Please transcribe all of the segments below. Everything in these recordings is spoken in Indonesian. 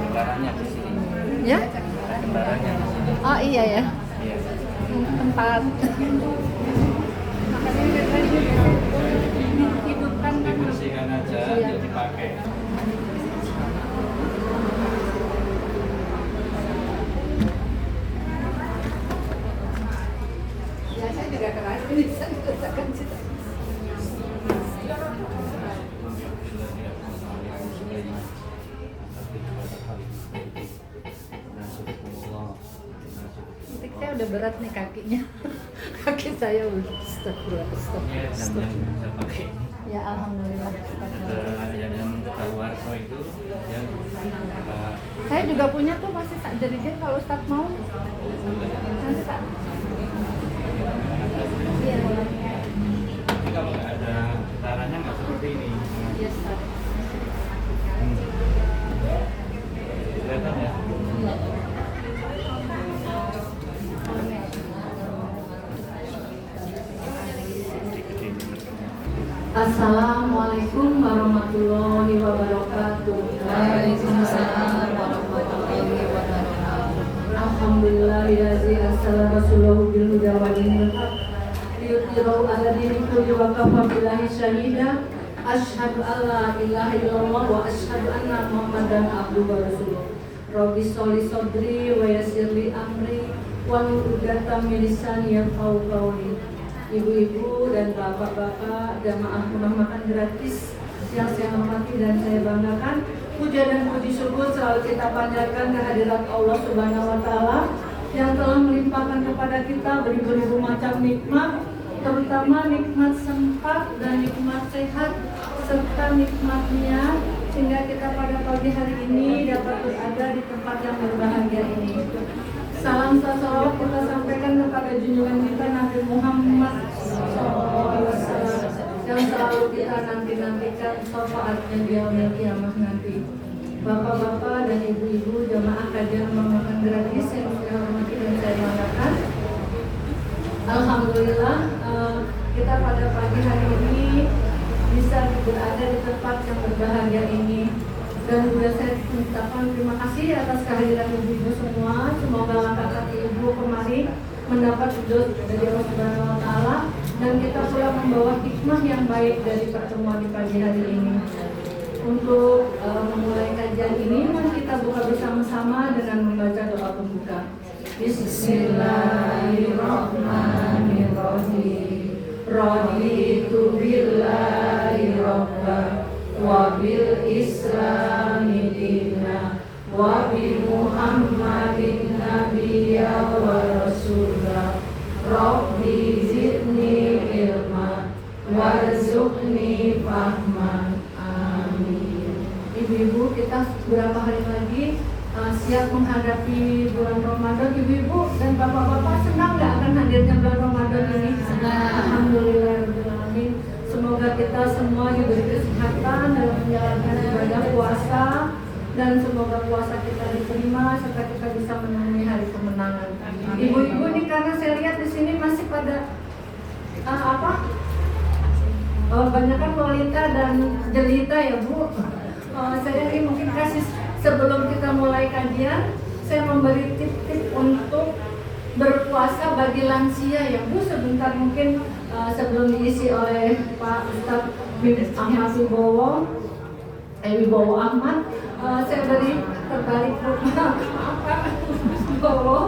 Kendaraannya di sini. Ya? Kendaraannya di sini. Oh iya ya. Iya. Tempat. Makanya dihidupkan kan. Dibersihkan aja, Iya. jadi dipakai. Ya saya juga keras ini saya merasakan cita. Saya udah berat nih kakinya. Kaki saya udah stop. Bisa pakai. Ya alhamdulillah. Ada yang Warso itu yang Saya juga punya tuh masih tak jadikan kalau Ustaz mau. Nanti tak. Iya. tapi kalau nggak ada caranya nggak seperti ini. Iya Ustaz. Kelihatan ya. Assalamualaikum warahmatullahi wabarakatuh. Waalaikumsalam warahmatullahi wabarakatuh. Alhamdulillahillazi arsala rasulahu bil huda wa dinil haq liyudhhirahu 'ala dini kulli wa kafa billahi shahida. Asyhadu an la ilaha illallah wa asyhadu anna Muhammadan abduhu wa rasuluh. Rabbi sholli sadri wa yassirli amri wa hlul 'uqdatam min lisani yafqahu qawli. Ibu-ibu dan bapak-bapak jamaah rumah makan gratis yang saya hormati dan saya banggakan, puja dan puji syukur selalu kita panjatkan kehadirat Allah Subhanahu wa Ta'ala yang telah melimpahkan kepada kita beribu-ribu macam nikmat, terutama nikmat sempat dan nikmat sehat serta nikmatnya sehingga kita pada pagi hari ini dapat berada di tempat yang berbahagia ini. Salam salawat kita sampaikan kepada junjungan kita Nabi Muhammad SAW yang selalu kita nanti-nantikan syafaatnya di yaumil kiamah nanti. Bapak-bapak dan ibu-ibu jamaah kajian makan gratis yang saya hormati dan saya banggakan. Alhamdulillah kita pada pagi hari ini bisa berada di tempat yang berbahagia ini. Dan juga saya mengucapkan terima kasih atas kehadiran ibu-ibu semua. Semoga langkah kaki ibu kemari mendapat ridho dari Allah Subhanahu wa Ta'ala dan kita pula membawa hikmah yang baik dari pertemuan di pagi hari ini. Untuk memulai kajian ini, mari kita buka bersama-sama dengan membaca doa pembuka. Bismillahirrahmanirrahim. Raditu billahi rabba wa bil islami dina wa bi muhammadin nabiyya wa rasulah. Rabbi zidni ilma warzuqni fahman. Amin. Ibu-ibu, kita beberapa hari lagi siap menghadapi bulan Ramadan. Ibu-ibu dan bapak-bapak senang nggak akan hadirnya bulan Ramadan ini? Alhamdulillahirrahmanirrahim. Semoga kita semua diberi kesehatan dalam menjalankan ibadah puasa dan semoga puasa kita diterima serta kita bisa menemui hari kemenangan. Ibu-ibu nih, karena saya lihat di sini masih pada banyak kan wanita dan jelita ya Bu. Saya ini mungkin kasih sebelum kita mulai kajian, saya memberi tip-tip untuk berpuasa bagi lansia ya Bu. Sebentar mungkin sebelum diisi oleh Pak Ustadz Ahmad Wibowo Ahmad, saya beri terbalik Wibowo.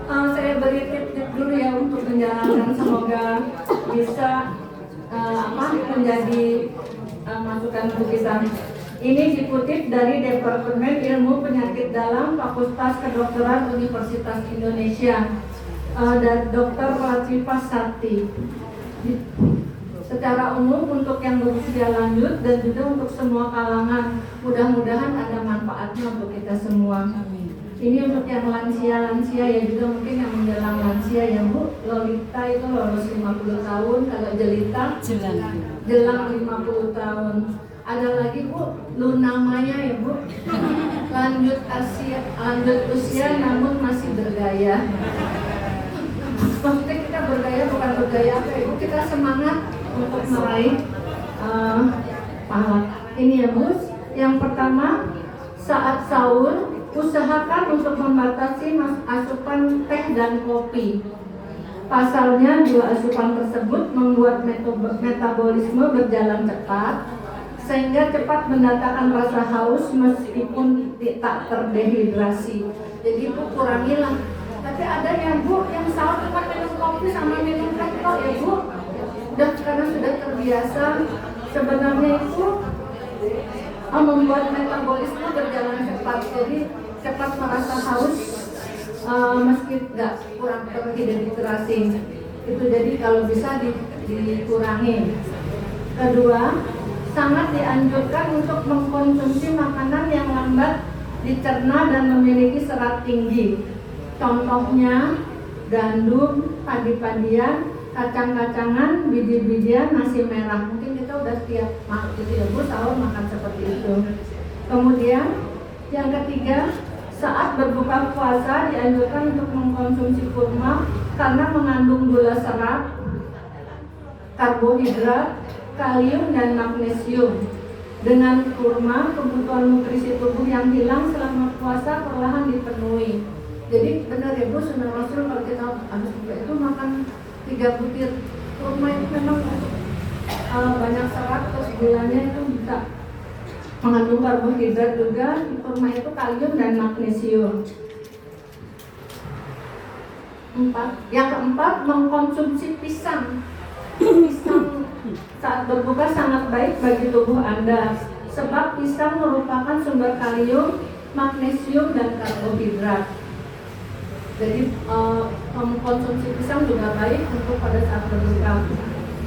Saya beri tip-tip dulu ya untuk menjalankan, semoga bisa menjadi masukan untuk kita. Ini dikutip dari Departemen Ilmu Penyakit Dalam Fakultas Kedokteran Universitas Indonesia dan Dr. Latifah Sarti. Secara umum untuk yang berusia lanjut dan juga untuk semua kalangan, mudah-mudahan ada manfaatnya untuk kita semua. Ini untuk yang lansia ya, juga mungkin yang menjelang lansia ya Bu. Lolita itu lolos 50 tahun, kalau jelita jelang 50 tahun. Ada lagi Bu, namanya ya Bu. Lanjut usia namun masih bergaya. Maksudnya kita bergaya bukan bergaya apa ya Bu? Kita semangat untuk meraih pahala. Ini ya Bu. Yang pertama, saat sahur usahakan untuk membatasi asupan teh dan kopi. Pasalnya dua asupan tersebut membuat metabolisme berjalan cepat sehingga cepat mendatangkan rasa haus meskipun tak terdehidrasi. Jadi Bu kurangilah. Tapi ada yang Bu yang sahur cuma minum kopi sama minum teh kok ya Bu. Karena sudah terbiasa. Sebenarnya itu membuat metabolisme berjalan cepat, jadi cepat merasa haus meski nggak kurang terhidrasi. Itu jadi kalau bisa dikurangi. Kedua, sangat dianjurkan untuk mengkonsumsi makanan yang lambat dicerna dan memiliki serat tinggi. Contohnya gandum, padi-padian, kacang-kacangan, biji-bijian, nasi merah. Mungkin kita udah tiap gitu ya Bu, sahur makan seperti itu. Kemudian yang ketiga, saat berbuka puasa dianjurkan untuk mengkonsumsi kurma karena mengandung gula serat, karbohidrat, kalium dan magnesium. Dengan kurma, kebutuhan nutrisi tubuh yang hilang selama puasa perlahan dipenuhi. Jadi benar ya Bu, sunnah Rasul kalau kita habis buka itu makan 3 butir kurma itu memang banyak serat, terus gulanya itu bisa mengandung karbohidrat juga. Di kurma itu kalium dan magnesium. Yang keempat, mengkonsumsi pisang. Pisang saat berbuka sangat baik bagi tubuh Anda, sebab pisang merupakan sumber kalium, magnesium dan karbohidrat. Jadi mengkonsumsi pisang juga baik untuk pada saat berbuka.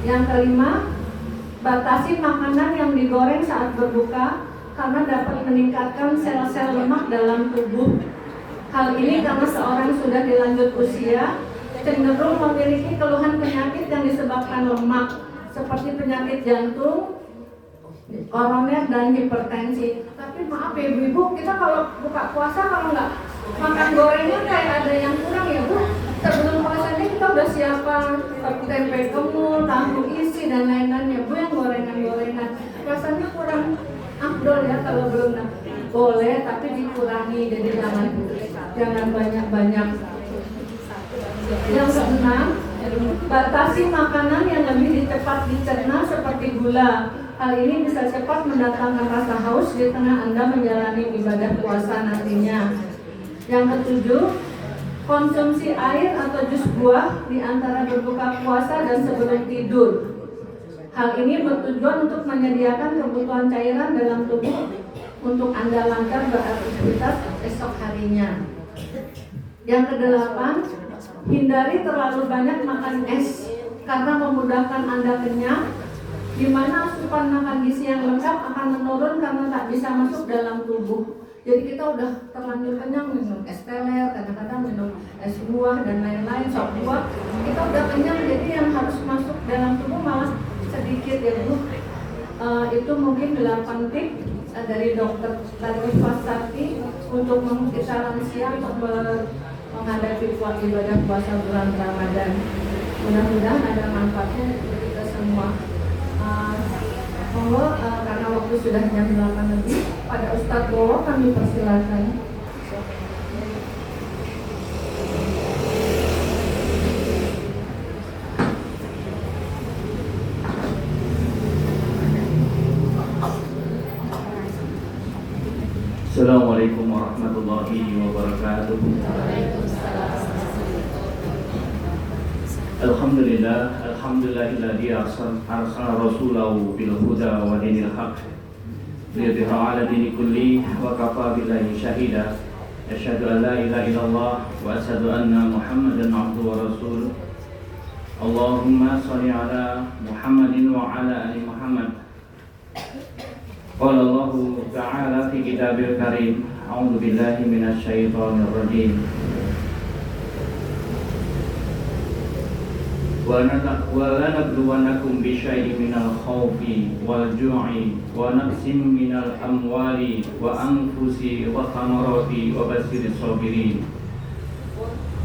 Yang kelima, batasi makanan yang digoreng saat berbuka karena dapat meningkatkan sel-sel lemak dalam tubuh. Hal ini karena seorang sudah dilanjut usia cenderung memiliki keluhan penyakit yang disebabkan lemak seperti penyakit jantung, koroner dan hipertensi. Tapi maaf ya Ibu, kita kalau buka puasa kalau nggak makan gorengan kayak ada yang kurang ya Bu. Sebelum puasanya kita udah siapkan tempe kemul, tahu isi dan lain-lain ya Bu, yang gorengan-gorengan. Rasanya kurang afdol ya kalau belum. Boleh tapi dikurangi, jadi jangan banyak-banyak. Yang keenam, batasi makanan yang lebih cepat dicerna seperti gula. Hal ini bisa cepat mendatangkan rasa haus di tengah Anda menjalani ibadah puasa nantinya. Yang ketujuh, konsumsi air atau jus buah di antara berbuka puasa dan sebelum tidur. Hal ini bertujuan untuk menyediakan kebutuhan cairan dalam tubuh untuk Anda lancar beraktivitas esok harinya. Yang kedelapan, hindari terlalu banyak makan es karena memudahkan Anda kenyang, di mana asupan makan gizi yang lengkap akan menurun karena tak bisa masuk dalam tubuh. Jadi kita udah terlanjur kenyang minum es teler, kadang-kadang minum es buah dan lain-lain, sop buah. Kita udah kenyang, jadi yang harus masuk dalam tubuh malah sedikit ya Bu. Itu mungkin 8 tips dari Dokter Latifah Sakti untuk kita lansia untuk menghadapi ibadah puasa bulan Ramadan. Mudah-mudahan ada manfaatnya untuk kita semua. Monggo, karena waktu sudah jam 8 lebih, pada Ustadz Bowo kami persilakan. Assalamualaikum warahmatullahi wabarakatuh. Alhamdulillahilladzi arsala rasulahu bil huda wa dinil haqq liyudhhira 'ala dini kulli wa kafa billahi shahida. Asyhadu an la ilaha illallah wa asyhadu anna Muhammadan 'abduhu wa rasuluh. Allahumma shalli 'ala Muhammadin wa 'ala ali Muhammad. Qala Allah Ta'ala fi kitabil karim, a'udzu billahi minasy syaithanir rajim. وَلَنَبْلُوَنَّكُمْ بِشَيْءٍ مِنَ الْخَوْفِ وَالْجُوعِ وَنَقْصٍ مِنَ الْأَمْوَالِ وَأَنْفُسِ وَالثَّمَرَاتِ وَبَشِّرِ الصَّابِرِينَ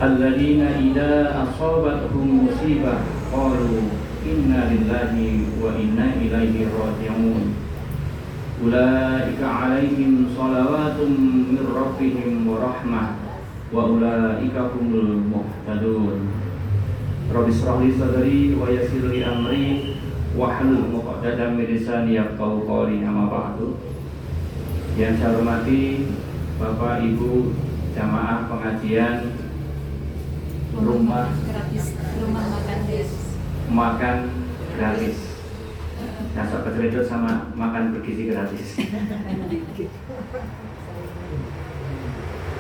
الَّذِينَ إِذَا أَصَابَتْهُمْ مُصِيبَةٌ قَالُوا إِنَّا لِلَّهِ وَإِنَّا إِلَيْهِ رَاجِعُونَ أُولَئِكَ عَلَيْهِمْ صَلَوَاتٌ مِّن رَّبِّهِمْ وَرَحْمَةٌ وَأُولَئِكَ هُمُ الْمُهْتَدُونَ Rabbi shrah li sadri wa yassir li amri wahlul 'uqdatam min lisani yafqahu qawli. Amma ba'du. Yang saya hormati Bapak Ibu jamaah pengajian rumah makan gratis. Nah, sobat itu sama makan bergizi gratis.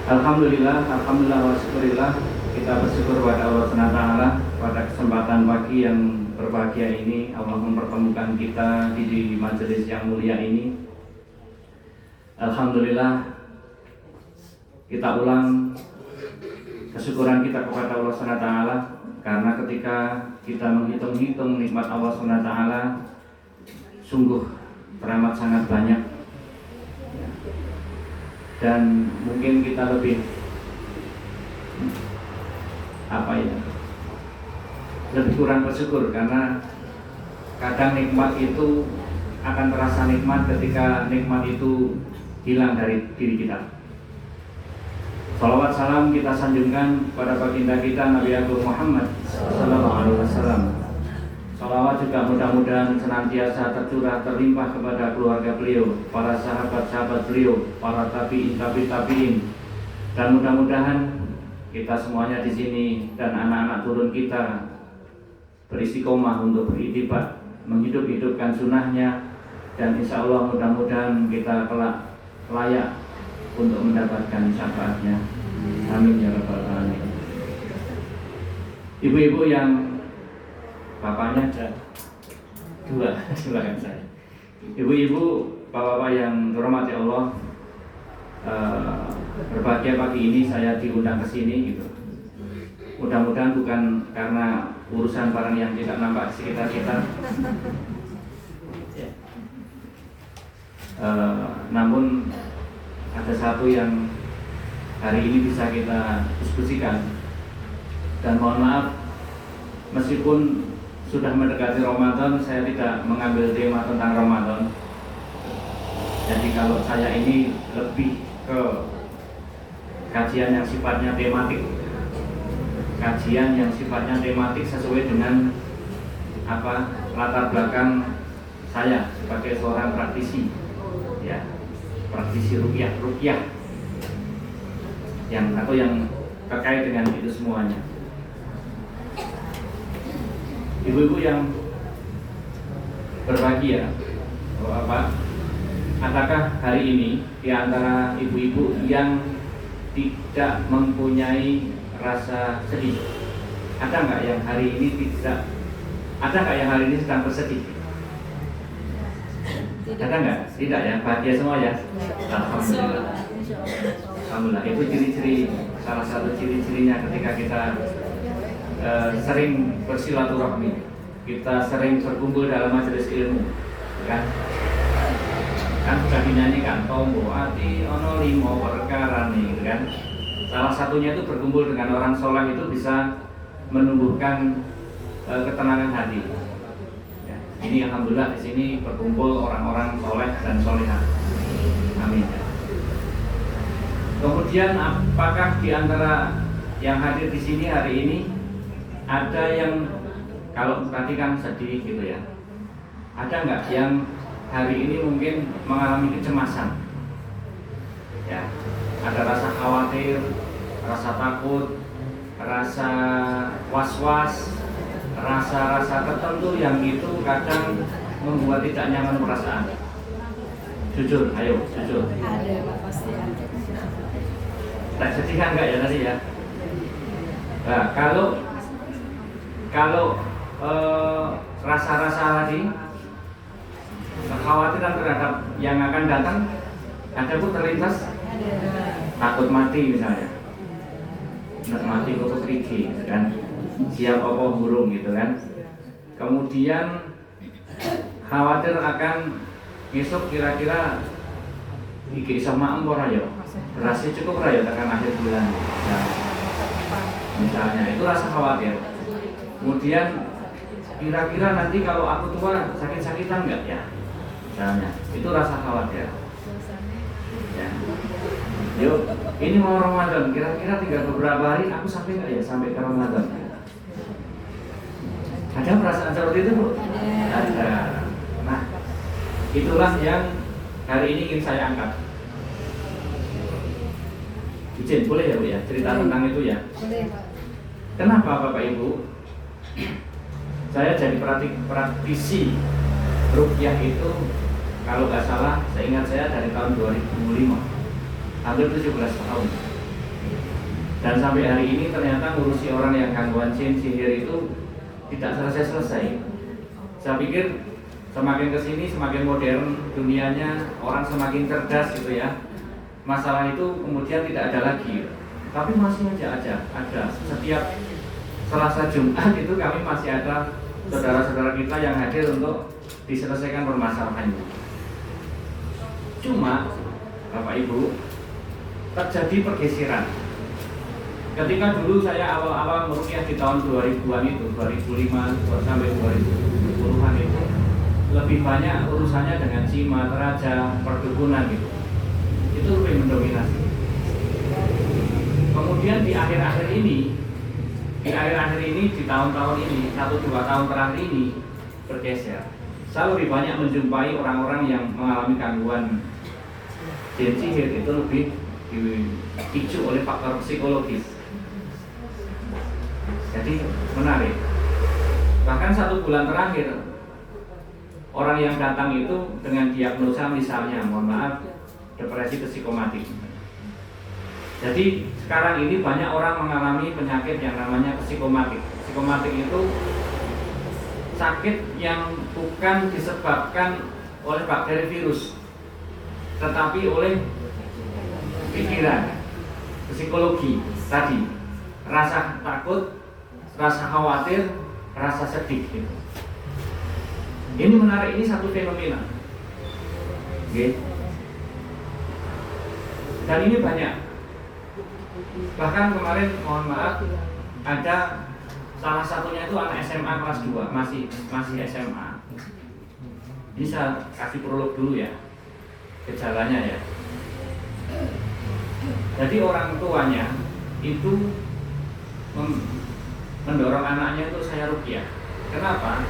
Alhamdulillah wa syukurillah, kita bersyukur kepada Allah SWT pada kesempatan pagi yang berbahagia ini. Allah mempertemukan kita di majelis yang mulia ini. Alhamdulillah, kita ulang kesyukuran kita kepada Allah SWT, karena ketika kita menghitung-hitung nikmat Allah SWT, sungguh teramat sangat banyak. Dan mungkin kita lebih lebih kurang bersyukur, karena kadang nikmat itu akan terasa nikmat ketika nikmat itu hilang dari diri kita. Salawat salam kita sanjungkan pada baginda kita Nabi Agung Muhammad SAW. Salawat juga mudah-mudahan senantiasa tercurah terlimpah kepada keluarga beliau, para sahabat-sahabat beliau, para tabi'in, dan mudah-mudahan kita semuanya di sini dan anak-anak turun kita beristiqomah untuk beriktibar, menghidup-hidupkan sunnahnya, dan insya Allah mudah-mudahan kita kelak layak untuk mendapatkan syafaatnya. Amin ya rabbal alamin. Ibu-ibu yang bapaknya ada dua, silakan saya. Ibu-ibu, bapak-bapak yang dirahmati Allah, berbahagia pagi ini saya diundang ke sini gitu. Mudah-mudahan bukan karena urusan barang yang tidak nampak di sekitar kita, namun ada satu yang hari ini bisa kita diskusikan. Dan mohon maaf, meskipun sudah mendekati Ramadan, saya tidak mengambil tema tentang Ramadan. Jadi kalau saya ini lebih ke kajian yang sifatnya tematik, kajian yang sifatnya tematik sesuai dengan latar belakang saya sebagai seorang praktisi, ya, praktisi ruqyah yang terkait dengan itu semuanya. Ibu-ibu yang berbahagia, Bapak, adakah hari ini di antara ibu-ibu yang tidak mempunyai rasa sedih? Ada nggak yang hari ini tidak? Ada nggak yang hari ini sedang bersedih? Ada nggak? Tidak ya, bahagia semua ya. Alhamdulillah. Alhamdulillah. Itu ciri-ciri, salah satu ciri-cirinya ketika kita sering bersilaturahmi, kita sering berkumpul dalam majelis ilmu, kan sudah dinyanyikan tombo ati ono limo perkara nih, kan. Salah satunya itu berkumpul dengan orang soleh itu bisa menumbuhkan ketenangan hati. Ya, ini alhamdulillah di sini berkumpul orang-orang soleh dan solehah. Amin. Kemudian apakah di antara yang hadir di sini hari ini ada yang, kalau tadi kan sedih gitu ya, ada nggak yang hari ini mungkin mengalami kecemasan? Ya, ada rasa khawatir, rasa takut, rasa was-was, rasa-rasa tertentu yang itu kadang membuat tidak nyaman perasaan. Jujur, ayo, jujur. Ada, Pak, pasti ada. Tak sedih kan nggak ya tadi ya? Nah, kalau rasa-rasa tadi, kekhawatiran terhadap yang akan datang, ada pun terlintas? Takut mati misalnya, mati kok pergi, kan? siap apa burung gitu kan. Kemudian khawatir akan besok kira-kira iki sama empor ayo berasnya cukup rayo tekan akhir bulan. Nah, misalnya itu rasa khawatir. Kemudian kira-kira nanti kalau aku tua sakit-sakitan enggak ya, misalnya itu rasa khawatir ya. Yuk, ini mau Ramadan, kira-kira tinggal beberapa hari aku sampai enggak ya sampai ke Ramadan. Ada perasaan seperti itu Bu? Ada. Nah, itulah yang hari ini ingin saya angkat. Izin, boleh ya Bu ya, cerita tentang itu ya? Boleh Pak. Kenapa Bapak Ibu? Saya jadi praktisi ruqyah itu kalau nggak salah, saya ingat saya dari tahun 2005, hampir 17 tahun. Dan sampai hari ini ternyata ngurusi orang yang gangguan jin sihir itu tidak selesai-selesai. Saya pikir semakin kesini semakin modern dunianya, orang semakin cerdas gitu ya. Masalah itu kemudian tidak ada lagi. Tapi masih ada. Setiap Selasa Jumat itu kami masih ada saudara-saudara kita yang hadir untuk diselesaikan permasalahannya. Cuma Bapak Ibu, terjadi pergeseran. Ketika dulu saya awal-awal meruqyah di tahun 2000-an itu, 2005 sampai 2010-an itu lebih banyak urusannya dengan jimat, raja, perdukunan gitu. Itu lebih mendominasi. Kemudian di akhir-akhir ini, di tahun-tahun ini, 1-2 tahun terakhir ini bergeser. Saya lebih banyak menjumpai orang-orang yang mengalami gangguan jin sihir itu lebih dipicu oleh faktor psikologis. Jadi menarik. Bahkan 1 bulan terakhir orang yang datang itu dengan diagnosa misalnya, mohon maaf, depresi psikomatik. Jadi sekarang ini banyak orang mengalami penyakit yang namanya psikomatik. Psikomatik itu sakit yang bukan disebabkan oleh bakteri virus, tetapi oleh pikiran, psikologi tadi, rasa takut, rasa khawatir, rasa sedih gitu. Ini menarik, ini satu fenomena. Okay. Dan ini banyak. Bahkan kemarin mohon maaf ada salah satunya itu anak SMA kelas 2, masih SMA. Ini saya kasih prolog dulu ya, gejalanya ya. Jadi orang tuanya itu mendorong anaknya itu saya ruqyah. Kenapa?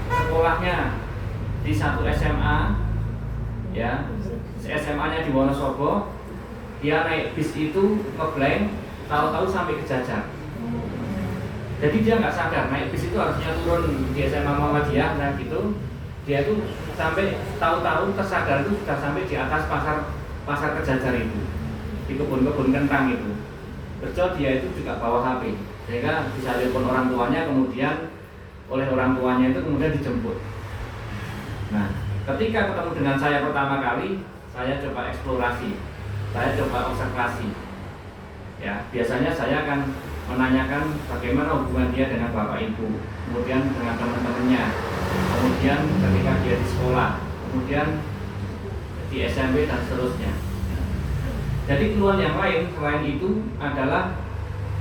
Sekolahnya di satu SMA ya, SMA-nya di Wonosobo. Dia naik bis itu ngeblank, tahu-tahu sampai ke Jajar. Jadi dia nggak sadar naik bis itu harusnya turun di SMA Muhammadiyah dan gitu. Dia tuh sampai tahu-tahu tersadar itu sudah sampai di atas pasar Kejajar itu, di kebun-kebun kentang itu. Bercot dia itu juga bawa HP, sehingga bisa telepon orang tuanya, kemudian oleh orang tuanya itu kemudian dijemput. Nah, ketika ketemu dengan saya pertama kali, saya coba eksplorasi, saya coba observasi. Ya, biasanya saya akan menanyakan bagaimana hubungan dia dengan bapak ibu, kemudian dengan teman-temannya, kemudian ketika dia di sekolah, kemudian di SMP dan seterusnya. Jadi keluhan yang lain selain itu adalah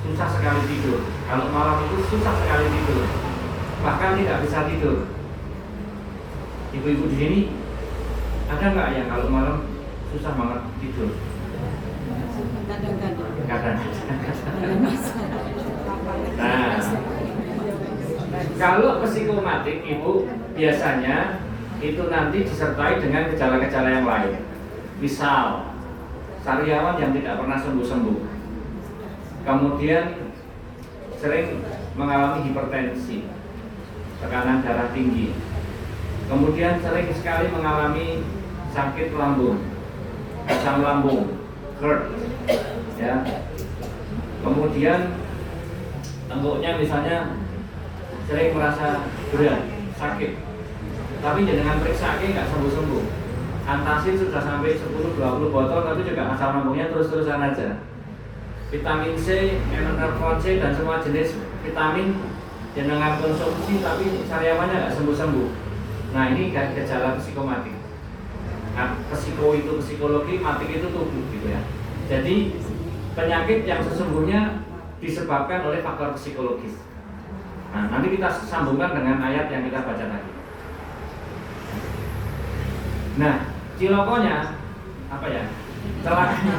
susah sekali tidur. Kalau malam itu susah sekali tidur, bahkan tidak bisa tidur. Ibu-ibu di sini ada nggak yang kalau malam susah banget tidur? Kadang. Nah, kalau psikomatik Ibu biasanya itu nanti disertai dengan gejala-gejala yang lain. Misal sariawan yang tidak pernah sembuh-sembuh, kemudian sering mengalami hipertensi, tekanan darah tinggi, kemudian sering sekali mengalami sakit lambung, asam lambung, GERD, ya. Kemudian tenggoknya misalnya sering merasa berat, sakit, tapi dengan periksa nggak sembuh-sembuh. Antasid sudah sampai 10-20 botol, tapi juga asam lambungnya terus-terusan aja. Vitamin C, mineral C dan semua jenis vitamin dengan konsumsi tapi sariawannya nggak sembuh-sembuh. Nah ini gejala psikomatik. Nah, psiko itu psikologi, matik itu tubuh gitu ya. Jadi penyakit yang sesungguhnya disebabkan oleh faktor psikologis. Nah nanti kita sambungkan dengan ayat yang kita baca tadi. Nah cilokonya apa ya? Celakanya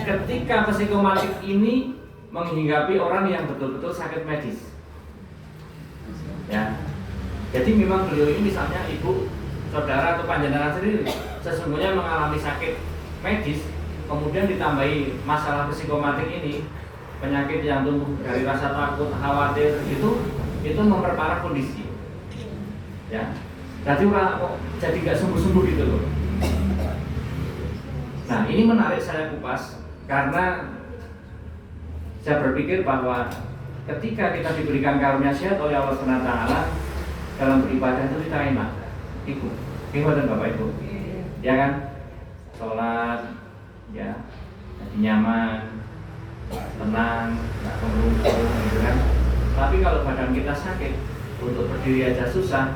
ketika psikomatik ini menghinggapi orang yang betul-betul sakit medis. Ya. Jadi memang beliau ini misalnya ibu, saudara atau panjenengan sendiri sesungguhnya mengalami sakit medis, kemudian ditambahi masalah psikomatik ini, penyakit yang tumbuh dari rasa takut, khawatir itu memperparah kondisi. Ya. Jadi orang kok jadi nggak sembuh-sembuh gitu loh. Nah ini menarik saya kupas karena saya berpikir bahwa ketika kita diberikan karunia sehat oleh Allah SWT dalam beribadah itu kita enak, ibu, dan bapak ibu, ya kan, sholat, ya, jadi nyaman, tenang, nggak mengeluh, gitu kan. Tapi kalau badan kita sakit, untuk berdiri aja susah,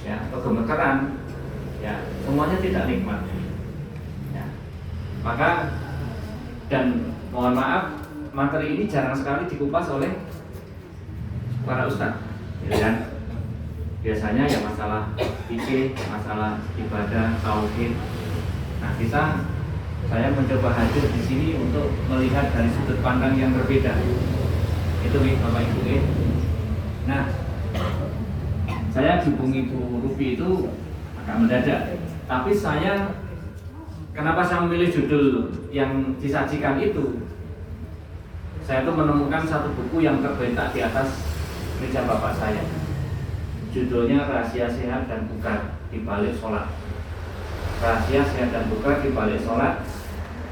ya, atau gemeteran, ya, semuanya tidak nikmat. Ya. Maka dan mohon maaf, materi ini jarang sekali dikupas oleh para ustadz, ya kan? Biasanya ya masalah fikih, masalah ibadah, tauhid. Nah saya mencoba hadir di sini untuk melihat dari sudut pandang yang berbeda. Itu Bapak Ibu. Nah, saya dihubungi Bu Ruby itu agak mendadak. Tapi kenapa saya memilih judul yang disajikan itu? Saya tuh menemukan satu buku yang terbentak di atas meja bapak saya. Judulnya Rahasia Sehat dan Bugar di Balik Sholat. Rahasia Sehat dan Bugar di Balik Sholat,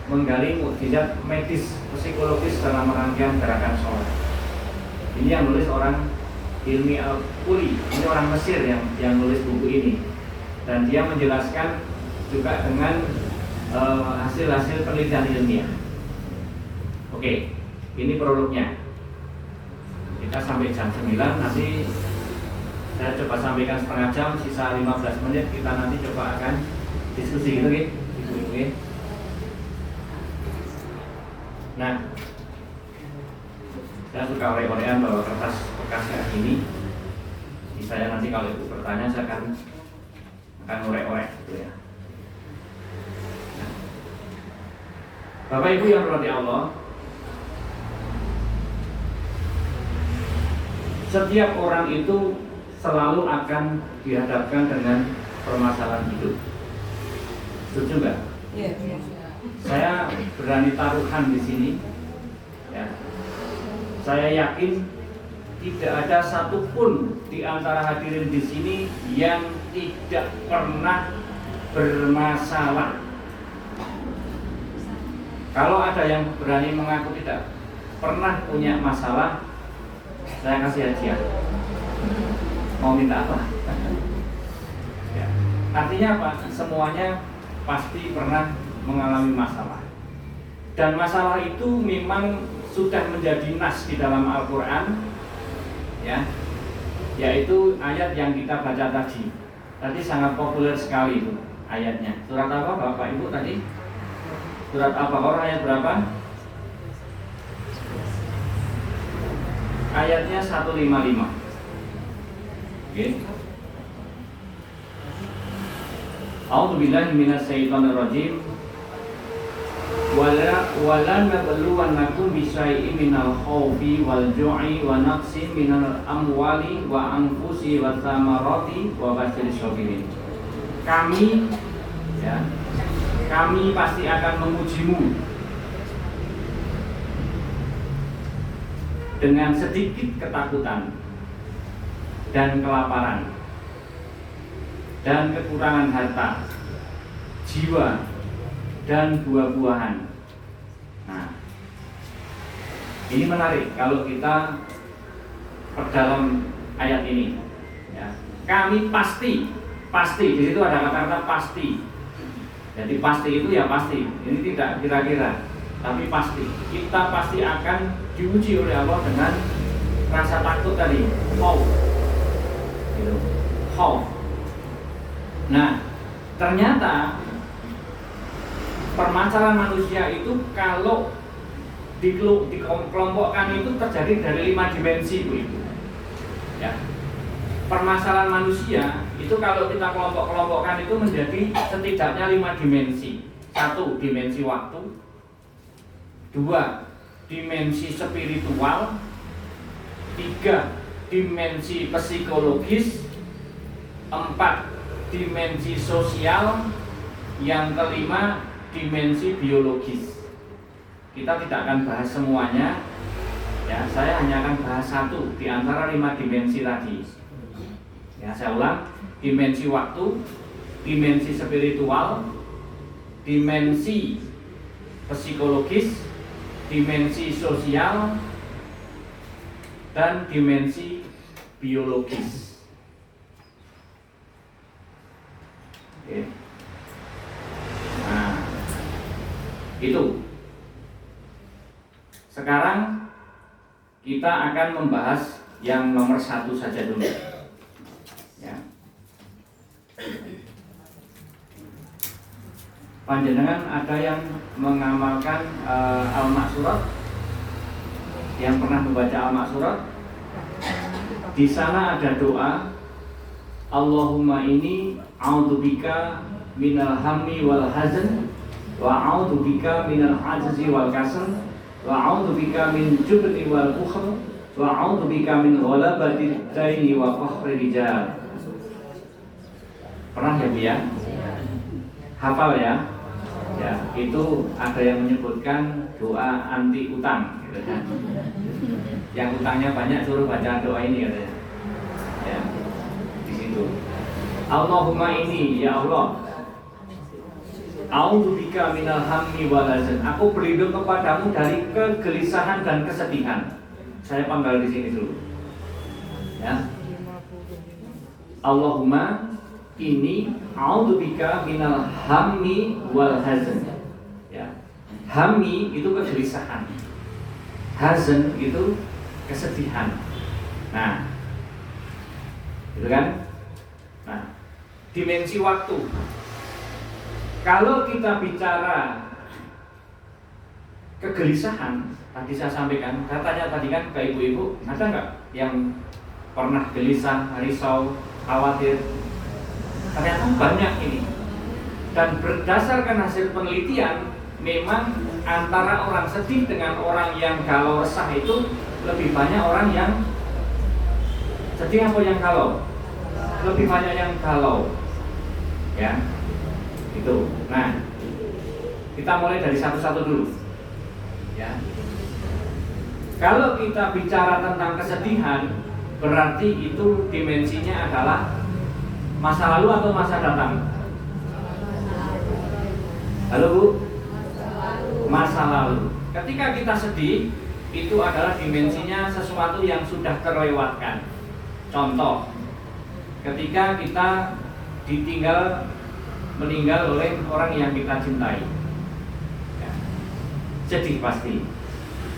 menggali mukjizat medis psikologis dalam rangkaian gerakan sholat. Ini yang nulis orang Hilmi Al-Quli, ini orang Mesir yang nulis buku ini. Dan dia menjelaskan juga dengan hasil-hasil penelitian ilmiah. Oke. Ini prolognya. Kita sampai jam 9, nanti saya coba sampaikan setengah jam, sisa 15 menit kita nanti coba akan diskusi gitu gitu. Nah, saya suka orek-orekan bawa kertas bekas kayak gini. Jadi saya nanti kalau ibu bertanya saya akan orek-orek gitu ya. Nah, Bapak Ibu yang dirahmati Allah, setiap orang itu selalu akan dihadapkan dengan permasalahan hidup. Setuju nggak? Iya. Saya berani taruhan di sini. Ya. Saya yakin tidak ada satupun di antara hadirin di sini yang tidak pernah bermasalah. Kalau ada yang berani mengaku tidak pernah punya masalah, saya kasih hadiah. Mau minta apa? Ya. Artinya apa? Semuanya pasti pernah mengalami masalah. Dan masalah itu memang sudah menjadi nas di dalam Al-Quran, ya, yaitu ayat yang kita baca tadi. Tadi sangat populer sekali itu ayatnya. Surat apa Bapak Ibu tadi? Surat Al-Baqarah ayat berapa? Ayatnya 155. Oke. A'udzubillahi minasyaitonirrajim. Wala nabluwannakum bisyai'in minal khawfi wal ju'i wa naqsin minal amwali wa anfusi wa thamarati wa basyiris sabirin. Kami pasti akan mengujimu dengan sedikit ketakutan dan kelaparan dan kekurangan harta, jiwa dan buah-buahan. Nah, ini menarik kalau kita perdalam ayat ini. Ya. Kami pasti di situ ada kata-kata pasti. Jadi pasti itu ya pasti. Ini tidak kira-kira. Tapi pasti kita pasti akan diuji oleh Allah dengan rasa takut tadi, khauf. Gitu. Khauf. Nah, ternyata permasalahan manusia itu kalau dikelompokkan itu terjadi dari 5 dimensi, Bu Ibu. Ya. Permasalahan manusia itu kalau kita kelompok-kelompokkan itu menjadi setidaknya 5 dimensi. 1, dimensi waktu. 2, dimensi spiritual. 3, dimensi psikologis. 4, dimensi sosial. Yang kelima, dimensi biologis. Kita tidak akan bahas semuanya, ya. Saya hanya akan bahas 1 di antara 5 dimensi tadi. Ya, saya ulang: dimensi waktu, dimensi spiritual, dimensi psikologis, dimensi sosial, dan dimensi biologis. Oke. Nah, itu. Sekarang kita akan membahas yang nomor 1 saja dulu. Ya. Panjenengan ada yang mengamalkan Al-Maksurat, yang pernah membaca Al-Maksurat? Di sana ada doa, Allahumma inni a'udzubika minal hammi wal hazan, wa a'udzubika minal ajzi wal kasal, wa a'udzubika min jubni wal bukhl, wa a'udzubika min ghalabati daini wa qahri rijal. Pernah ya Bu ya? Hafal ya? Ya, itu ada yang menyebutkan doa anti utang gitu kan. Yang utangnya banyak suruh baca doa ini katanya. Ya. Di situ. Allahumma inni, ya Allah, a'udzubika minal hammi wal hazan. Aku berlindung kepadamu dari kegelisahan dan kesedihan. Saya panggal di sini dulu. Ya. Allahumma inni a'udzubika minal hammi wal hazan. Ya. Hammi itu kegelisahan. Hazan itu kesedihan. Nah, gitu kan? Nah, dimensi waktu. Kalau kita bicara kegelisahan, tadi saya sampaikan, saya tanya tadi kan ke ibu-ibu, ada nggak yang pernah gelisah, risau, khawatir? Ternyata banyak ini. Dan berdasarkan hasil penelitian, memang antara orang sedih dengan orang yang galau resah itu lebih banyak orang yang sedih apa yang galau? Lebih banyak yang galau. Ya. Itu. Nah, kita mulai dari satu-satu dulu. Ya. Kalau kita bicara tentang kesedihan, berarti itu dimensinya adalah masa lalu atau masa datang? Halo Bu? Masa lalu. Ketika kita sedih, itu adalah dimensinya sesuatu yang sudah terlewatkan. Contoh, ketika kita meninggal oleh orang yang kita cintai, ya, sedih pasti.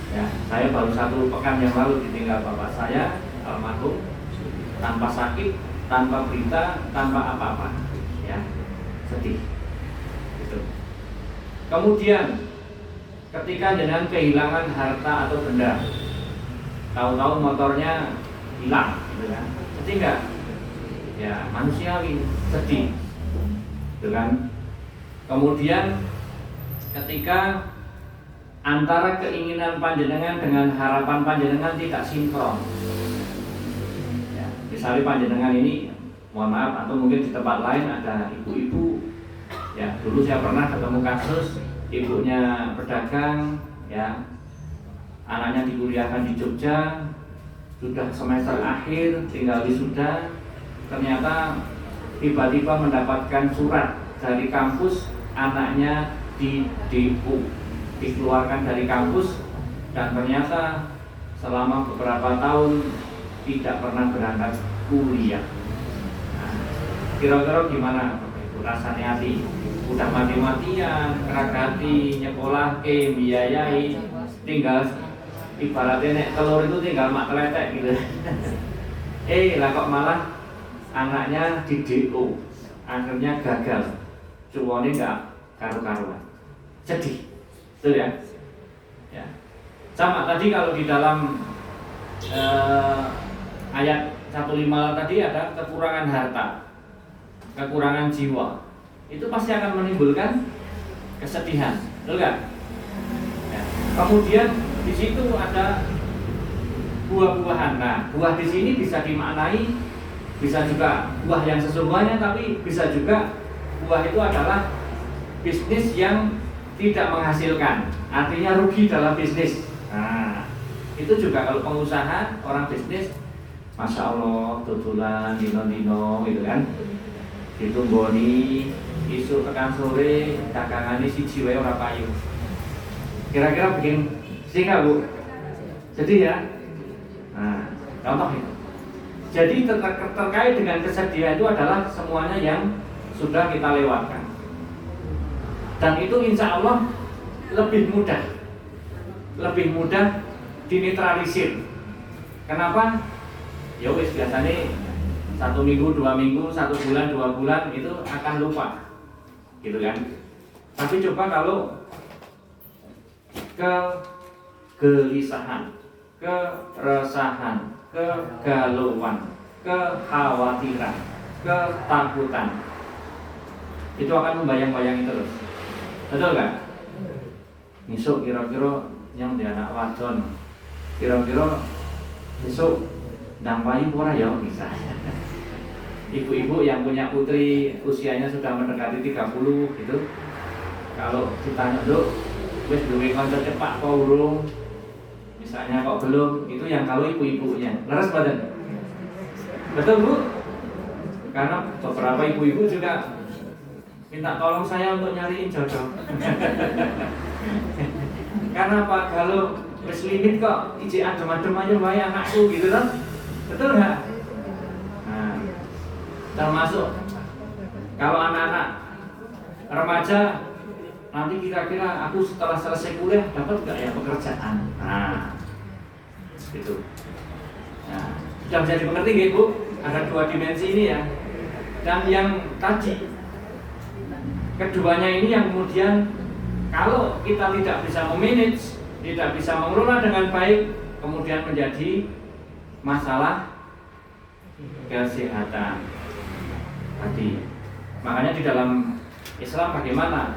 Ya, saya baru 1 pekan yang lalu ditinggal bapak saya almarhum, tanpa sakit, tanpa berita, tanpa apa-apa. Ya, sedih. Gitu. Kemudian, ketika jenengan kehilangan harta atau benda, tahu-tahu motornya hilang, gitu kan? Sedih nggak? Ya, manusiawi, sedih. Gitu kan? Kemudian ketika antara keinginan panjenengan dengan harapan panjenengan tidak sinkron, ya, misalnya panjenengan ini, mohon maaf, atau mungkin di tempat lain ada ibu-ibu, ya, dulu saya pernah ketemu kasus ibunya pedagang, ya, anaknya dikuliahkan di Jogja, sudah semester akhir, tinggal wisuda, ternyata tiba-tiba mendapatkan surat dari kampus, anaknya dikeluarkan dari kampus, dan ternyata selama beberapa tahun tidak pernah berangkat kuliah. Nah, kira-kira gimana rasanya hati? udah mati-matian, ngeragati, nyekolah ke, biayai, tinggal ibaratnya nek telur itu tinggal mak teletek gitu. Lah kok malah anaknya di DO, akhirnya gagal, cuwone nggak karu-karuan, sedih, betul ya? Ya. Sama tadi kalau di dalam ayat 158 tadi ada kekurangan harta, kekurangan jiwa, itu pasti akan menimbulkan kesedihan, betul nggak? Ya. Kemudian di situ ada buah-buahan. Nah, buah di sini bisa dimaknai, bisa juga buah yang sesungguhnya, tapi bisa juga buah itu adalah bisnis yang tidak menghasilkan, artinya rugi dalam bisnis. Nah, itu juga kalau pengusaha, orang bisnis, masya Allah, tutulan, dino-dino, gitu kan, ditumboni, isu tekan sore, dagangannya siji wae ora payu. Kira-kira bikin sehingga Bu, sedih ya. Nah, contoh itu. Jadi terkait dengan kesedihan itu adalah semuanya yang sudah kita lewatkan. Dan itu insya Allah lebih mudah dinetralisir. Kenapa? Ya wis biasanya 1 minggu, 2 minggu, 1 bulan, 2 bulan itu akan lupa, gitu kan? Tapi coba kalau kegelisahan, keresahan, kegalauan, kekhawatiran, ketakutan, itu akan membayang-bayangi terus, betul kan? Besok kira-kira yang di anak wadon, kira-kira besok ndang payu ora ya bisa. Ibu-ibu yang punya putri usianya sudah mendekati 30 gitu, kalau ditanya dok, wis duwe kanca cepak kok urung? Misalnya kok belum, itu yang kalau ibu-ibunya. Leres badan. Betul Bu? Karena beberapa ibu-ibu juga minta tolong saya untuk nyariin jodoh. Karena Pak, kalau wis limit kok iji adem-adem aja wae anakku gitu kan? Betul nggak? Nah, termasuk kalau anak-anak remaja, nanti kira-kira aku setelah selesai kuliah dapat nggak ya pekerjaan? Nah, itu. Nah, sudah bisa dimengerti nggak Bu? Ada 2 dimensi ini ya. Dan yang tadi, keduanya ini yang kemudian kalau kita tidak bisa memanage, tidak bisa mengelola dengan baik, kemudian menjadi masalah kesehatan tadi. Makanya di dalam Islam bagaimana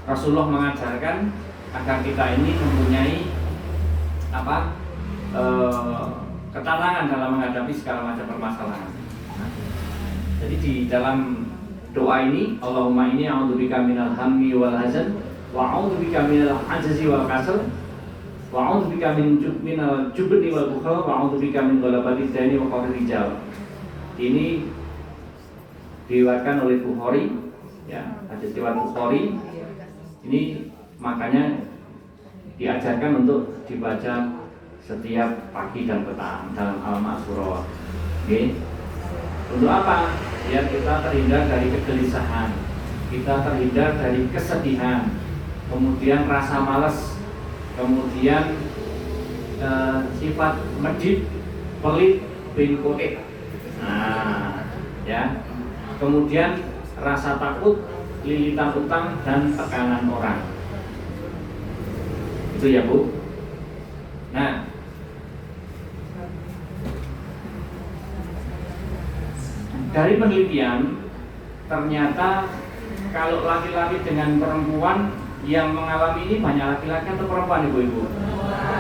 Rasulullah mengajarkan agar kita ini mempunyai ketenangan dalam menghadapi segala macam permasalahan. Jadi di dalam doa ini, Allahumma inni a'udzubika minal hammi wal hazan wa a'udzubika minal ajzi wal kasal wa a'udzubika minal jubni wal bukhal wa a'udzubika min ghalabati daini wa qahri rijal. Ini diriwayatkan oleh Bukhari, ya, hadis riwayat Bukhari. Ini makanya diajarkan untuk dibaca setiap pagi dan petang dalam Al-Ma'surah. Oke. Untuk apa? Biar kita terhindar dari kegelisahan, kita terhindar dari kesedihan, kemudian rasa malas, kemudian sifat medit, pelit, bengkotek. Nah, ya. Kemudian rasa takut, lilitan utang, dan tekanan orang. Itu ya Bu. Nah, dari penelitian ternyata kalau laki-laki dengan perempuan yang mengalami ini banyak laki-laki atau perempuan ibu-ibu?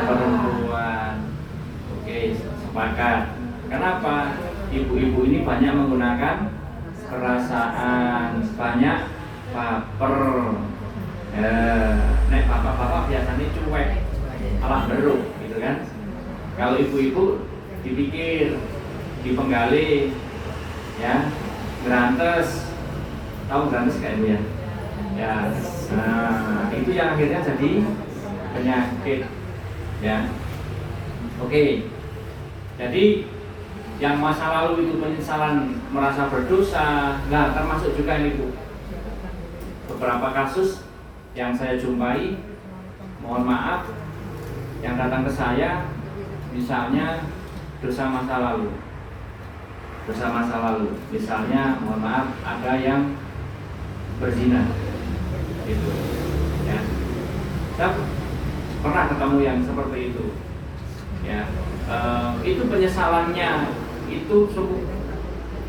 Perempuan. Oke, sepakat. Kenapa? Ibu-ibu ini banyak menggunakan perasaan, banyak baper. Nek bapak-bapak biasanya cuek, alah beruk, gitu kan? Kalau ibu-ibu dipikir, dipenggali, ya, berantes, tahu berantes kayak itu ya? Ya, nah, itu yang akhirnya jadi penyakit, ya. Oke, jadi Yang masa lalu itu penyesalan merasa berdosa, nah termasuk juga ini Bu. Beberapa kasus yang saya jumpai, mohon maaf, yang datang ke saya, misalnya dosa masa lalu. Dosa masa lalu, misalnya mohon maaf ada yang berzina, gitu. Ya, saya pernah ketemu yang seperti itu. Ya, itu penyesalannya itu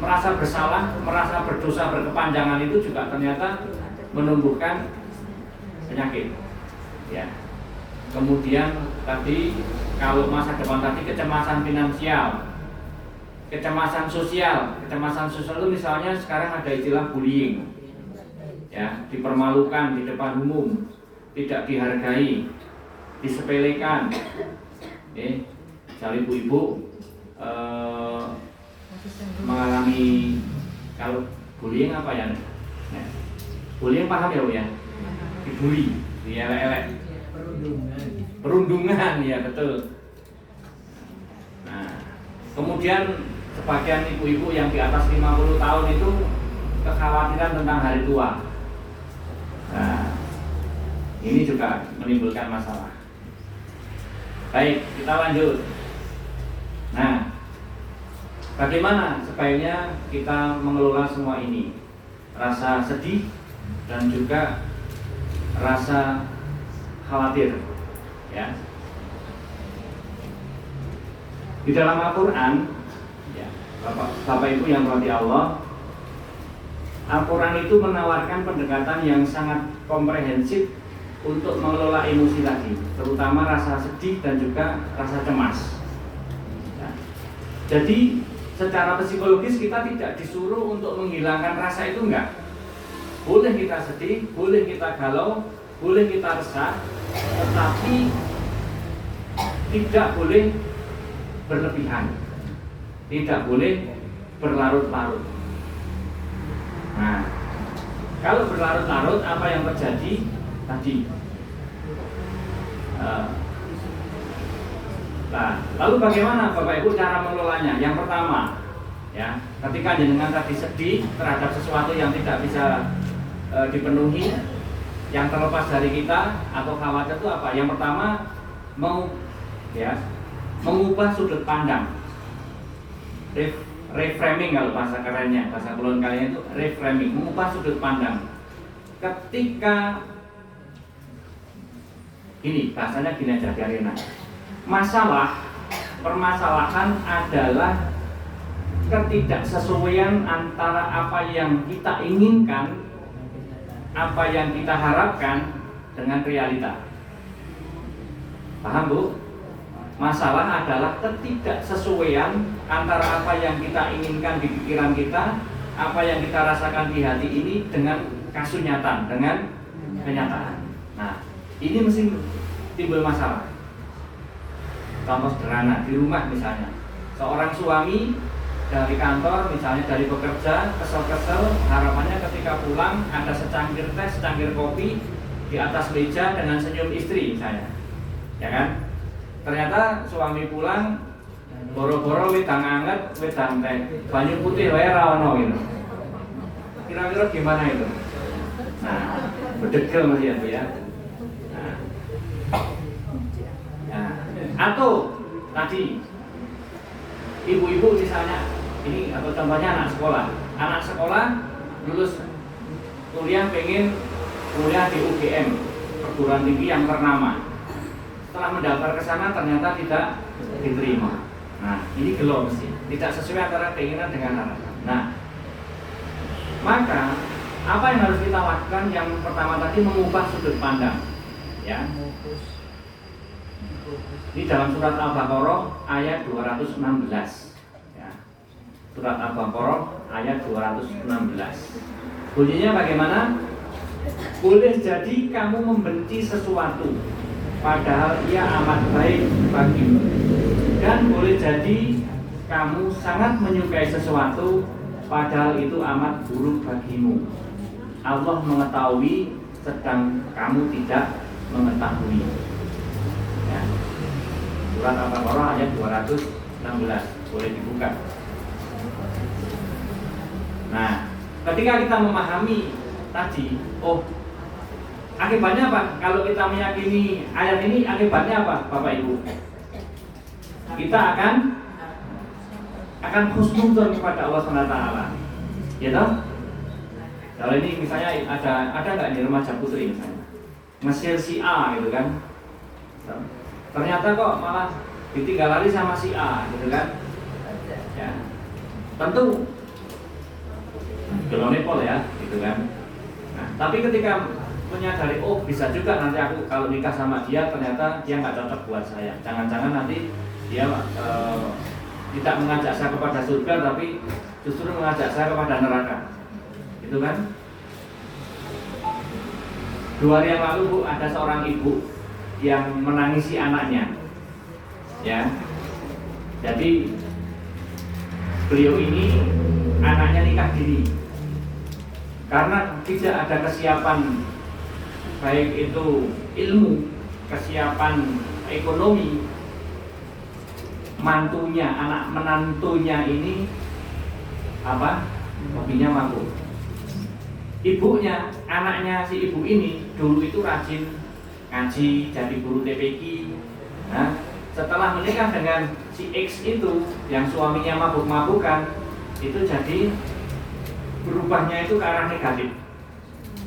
merasa bersalah, merasa berdosa berkepanjangan itu juga ternyata menumbuhkan penyakit. Ya. Kemudian tadi kalau masa depan tadi kecemasan finansial, kecemasan sosial itu misalnya sekarang ada istilah bullying. Ya, dipermalukan di depan umum, tidak dihargai, disepelekan. Misalnya ibu-ibu mengalami, kalau bullying apa ya? Bullying paham ya Bu ya? Dibully, dielek-elek. Perundungan ya betul. Nah, kemudian sebagian ibu-ibu yang di atas 50 tahun itu kekhawatiran tentang hari tua. Nah, ini juga menimbulkan masalah. Baik, kita lanjut. Nah, bagaimana sebaiknya kita mengelola semua ini? Rasa sedih dan juga rasa khawatir, ya. Di dalam Al-Quran, ya, Bapak Ibu yang dirahmati Allah, Al-Quran itu menawarkan pendekatan yang sangat komprehensif untuk mengelola emosi tadi, terutama rasa sedih dan juga rasa cemas. Ya. Jadi secara psikologis kita tidak disuruh untuk menghilangkan rasa itu, enggak. Boleh kita sedih, boleh kita galau, boleh kita resah, tetapi tidak boleh berlebihan, tidak boleh berlarut-larut. Nah, kalau berlarut-larut apa yang terjadi tadi? Nah, lalu bagaimana Bapak Ibu cara mengelolanya? Yang pertama, ya, ketika jenengan tadi sedih terhadap sesuatu yang tidak bisa dipenuhi, yang terlepas dari kita atau khawatir itu apa? Yang pertama, mengubah sudut pandang. Reframing kalau bahasa kerennya, bahasa kulon kalian itu reframing, mengubah sudut pandang. Ketika ini bahasanya gini aja biar enak. Permasalahan adalah ketidaksesuaian antara apa yang kita inginkan, apa yang kita harapkan dengan realita. Paham Bu? Masalah adalah ketidaksesuaian antara apa yang kita inginkan di pikiran kita, apa yang kita rasakan di hati ini dengan kasunyatan, dengan kenyataan. Nah, ini mesti timbul masalah. Contoh sederhana, di rumah misalnya, seorang suami dari kantor, misalnya dari bekerja, kesel-kesel, harapannya ketika pulang ada secangkir teh, secangkir kopi di atas meja dengan senyum istri misalnya, ya kan? Ternyata suami pulang boro-boro wedang anget, wedang teh, banyu putih wae ra ono gitu. Kira-kira gimana itu? Nah, bedegel Mas ya Bu ya. Nah, atau tadi ibu-ibu misalnya, ini atau contohnya anak sekolah lulus kuliah, pengen kuliah di UGM, perguruan tinggi yang ternama. Setelah mendaftar ke sana ternyata tidak diterima. Nah, ini gelo mesti, tidak sesuai antara keinginan dengan harapan. Nah, maka apa yang harus kita lakukan? Yang pertama tadi mengubah sudut pandang, ya. Ini dalam surat Al-Baqarah ayat 216. Surat Al-Baqarah ayat 216. Bunyinya bagaimana? Boleh jadi kamu membenci sesuatu padahal ia amat baik bagimu, dan boleh jadi kamu sangat menyukai sesuatu padahal itu amat buruk bagimu. Allah mengetahui sedang kamu tidak mengetahui. Ya. Surat Al-Baqarah ayat 216, boleh dibuka. Nah, ketika kita memahami tadi, oh akibatnya apa? Kalau kita meyakini ayat ini, akibatnya apa, Bapak Ibu? Kita akan husnudzon kepada Allah SWT, ya toh? Kalau ini misalnya ada nggak di remaja putri misalnya, nge-share si A gitu kan? Ternyata kok malah ditinggal lari sama si A gitu kan? Ya, tentu gelonepol ya, gitu kan? Nah, tapi ketika menyadari, oh bisa juga nanti aku kalau nikah sama dia ternyata dia nggak cocok buat saya. Jangan-jangan nanti dia tidak mengajak saya kepada surga, tapi justru mengajak saya kepada neraka. Itu kan? 2 hari yang lalu Bu, ada seorang ibu yang menangisi anaknya. Ya. Jadi beliau ini anaknya nikah dini. Karena tidak ada kesiapan baik itu ilmu, kesiapan ekonomi, mantunya, anak menantunya ini hobinya mabuk. Ibunya, anaknya si ibu ini dulu itu rajin ngaji, jadi guru TPQ. Nah, setelah menikah dengan si X itu yang suaminya mabuk-mabukan, itu jadi berubahnya itu ke arah negatif.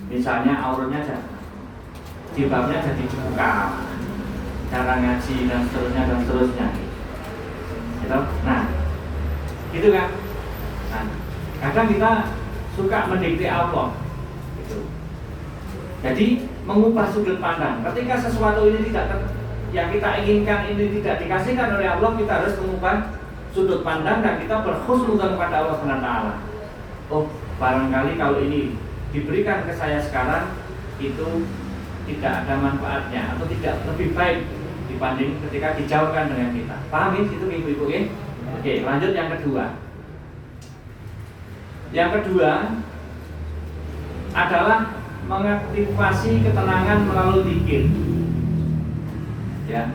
Misalnya auratnya jilbabnya jadi dibuka, cara ngaji dan seterusnya. Gitu? Nah, gitu kan? Nah, kadang kita suka mendikte Allah. Gitu. Jadi mengubah sudut pandang. Ketika sesuatu ini yang kita inginkan ini tidak dikasihkan oleh Allah, kita harus mengubah sudut pandang dan kita berhusnudzon kepada Allah SWT. Oh, barangkali kalau ini diberikan ke saya sekarang itu tidak ada manfaatnya atau tidak lebih baik dibanding ketika dijauhkan dengan kita. Paham itu ibu-ibu ya? Oke, lanjut yang kedua. Yang kedua adalah mengaktifasi ketenangan melalui zikir. Ya.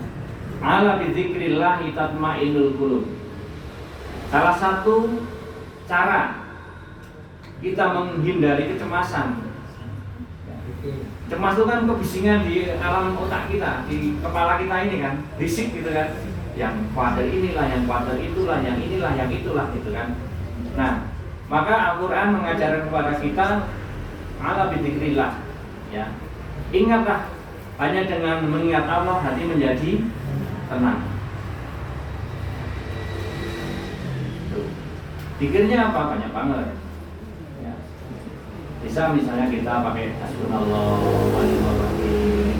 Ala bizikrillah tatma'innul qulub. Salah satu cara kita menghindari kecemasan. Cemas itu kan kebisingan di alam otak kita, di kepala kita ini kan, risik gitu kan. Yang khawatir inilah, yang khawatir itulah, yang inilah, yang itulah gitu kan. Nah, maka Al-Quran mengajarkan kepada kita ala bizikrillah, ya. Ingatlah, hanya dengan mengingat Allah hati menjadi tenang. Zikirnya apa? Banyak banget. Ya. Bisa misalnya kita pakai hasbunallah wa ni'mal wakil,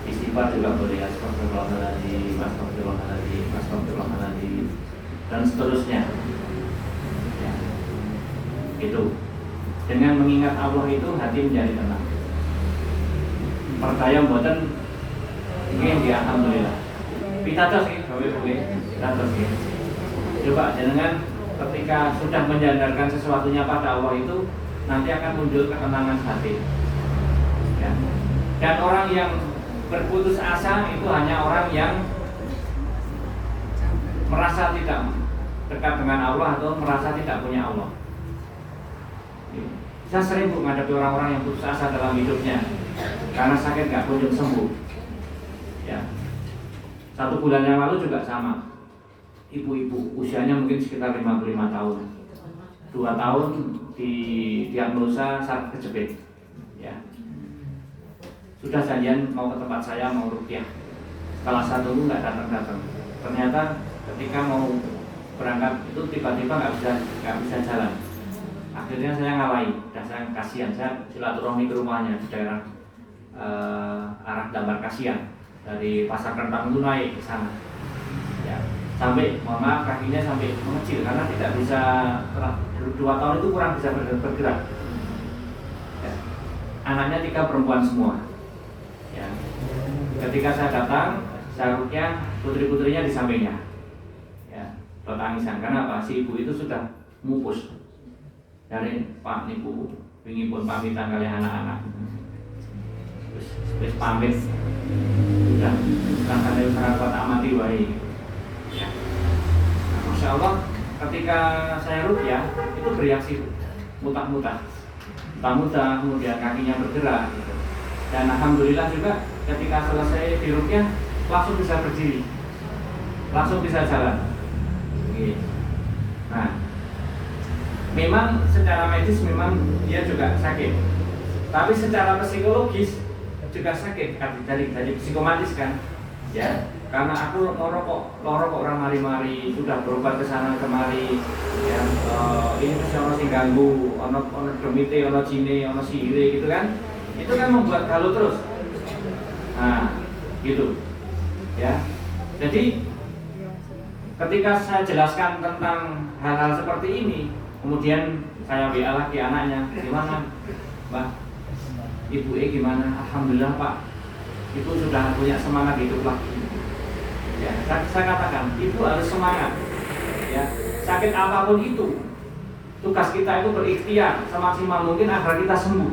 istighfar juga boleh, astagfirullahaladzim, dan seterusnya. Ya. Itu. Dengan mengingat Allah itu hati menjadi tenang. Percaya mboten nggih ya, alhamdulillah. Pitados iki gawe-gawe, pitados iki. Coba jangan ketika sudah menyandarkan sesuatunya pada Allah itu nanti akan muncul ketenangan hati. Ya. Dan orang yang berputus asa itu hanya orang yang merasa tidak dekat dengan Allah atau merasa tidak punya Allah. Saya sering menghadapi orang-orang yang putus asa dalam hidupnya karena sakit nggak kunjung sembuh. Ya. 1 bulan yang lalu juga sama. Ibu-ibu usianya mungkin sekitar 55 tahun. 2 tahun di diagnosa saraf kejepit. Ya. Sudah janjian mau ke tempat saya mau ruqyah. Setelah 1 minggu nggak datang. Ternyata ketika mau berangkat itu tiba-tiba nggak bisa jalan. Akhirnya saya ngalahi, dan saya kasihan, saya silaturahmi ke rumahnya di daerah arah Damar Kasihan dari Pasar Kentang itu naik ke sana. Ya, sampai mohon maaf kakinya sampai mengecil karena tidak bisa 2 tahun itu kurang bisa bergerak. Ya. Anaknya 3 perempuan semua. Ya. Ketika saya datang, saya ruqyah, putri-putrinya di sampingnya. Ya, tangisan karena apa? Si ibu itu sudah mupus. Dari Pak Niku ingin pun pamitan kalian anak-anak. Terus pamit. Sudah, sekarang kalian sangat kuat amati wae. Ya. Nah, Masya Allah, ketika saya ruqyah itu bereaksi muntah-muntah, kemudian kakinya bergerak gitu. Dan alhamdulillah juga ketika selesai di ruqyah langsung bisa berdiri, langsung bisa jalan. Gitu. Nah, memang secara medis memang dia juga sakit, tapi secara psikologis juga sakit dari psikomatis kan, ya. Karena aku loro kok orang mari-mari sudah berobat ke sana kemari, ya. Ini mesti ono sing ganggu, ono demite, ono cine, ono sihire gitu kan. Itu kan membuat galau terus. Nah, gitu, ya. Jadi ketika saya jelaskan tentang hal-hal seperti ini, kemudian saya WA lagi anaknya, gimana, Mbak? Ibu gimana? Alhamdulillah Pak, Ibu sudah punya semangat hidup lagi. Ya, saya katakan, Ibu harus semangat. Ya, sakit apapun itu, tugas kita itu berikhtiar semaksimal mungkin agar kita sembuh.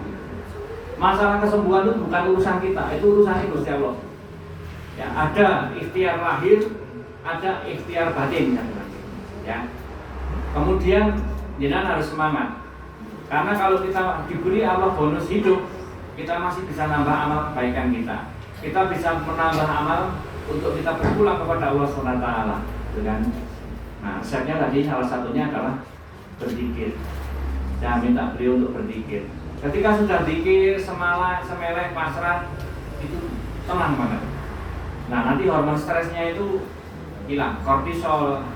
Masalah kesembuhan itu bukan urusan kita, itu urusan Gusti Allah. Ya, ada ikhtiar lahir, ada ikhtiar batin, ya. Kemudian jenengan harus semangat, karena kalau kita diberi Allah bonus hidup, kita masih bisa nambah amal kebaikan kita. Kita bisa menambah amal untuk kita berpulang kepada Allah SWT, dengan. Nah, resepnya tadi salah satunya adalah berzikir. Saya minta beliau untuk berzikir. Ketika sudah zikir, semeleh, pasrah, itu tenang banget. Nah, nanti hormon stresnya itu hilang, kortisol,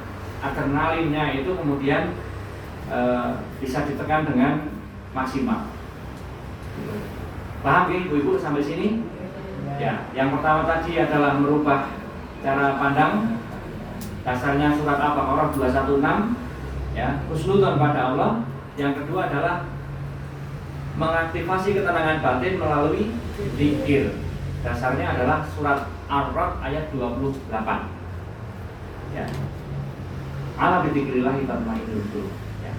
adrenalinnya itu kemudian bisa ditekan dengan maksimal. Paham ya ibu-ibu sampai sini? Ya, yang pertama tadi adalah merubah cara pandang. Dasarnya surat Al-Baqarah 216, ya, husnudzon pada Allah. Yang kedua adalah mengaktifasi ketenangan batin melalui zikir. Dasarnya adalah surat Ar-Ra'd ayat 28. Ya. Ala bidzikrillah tatma'innul qulub. Ya.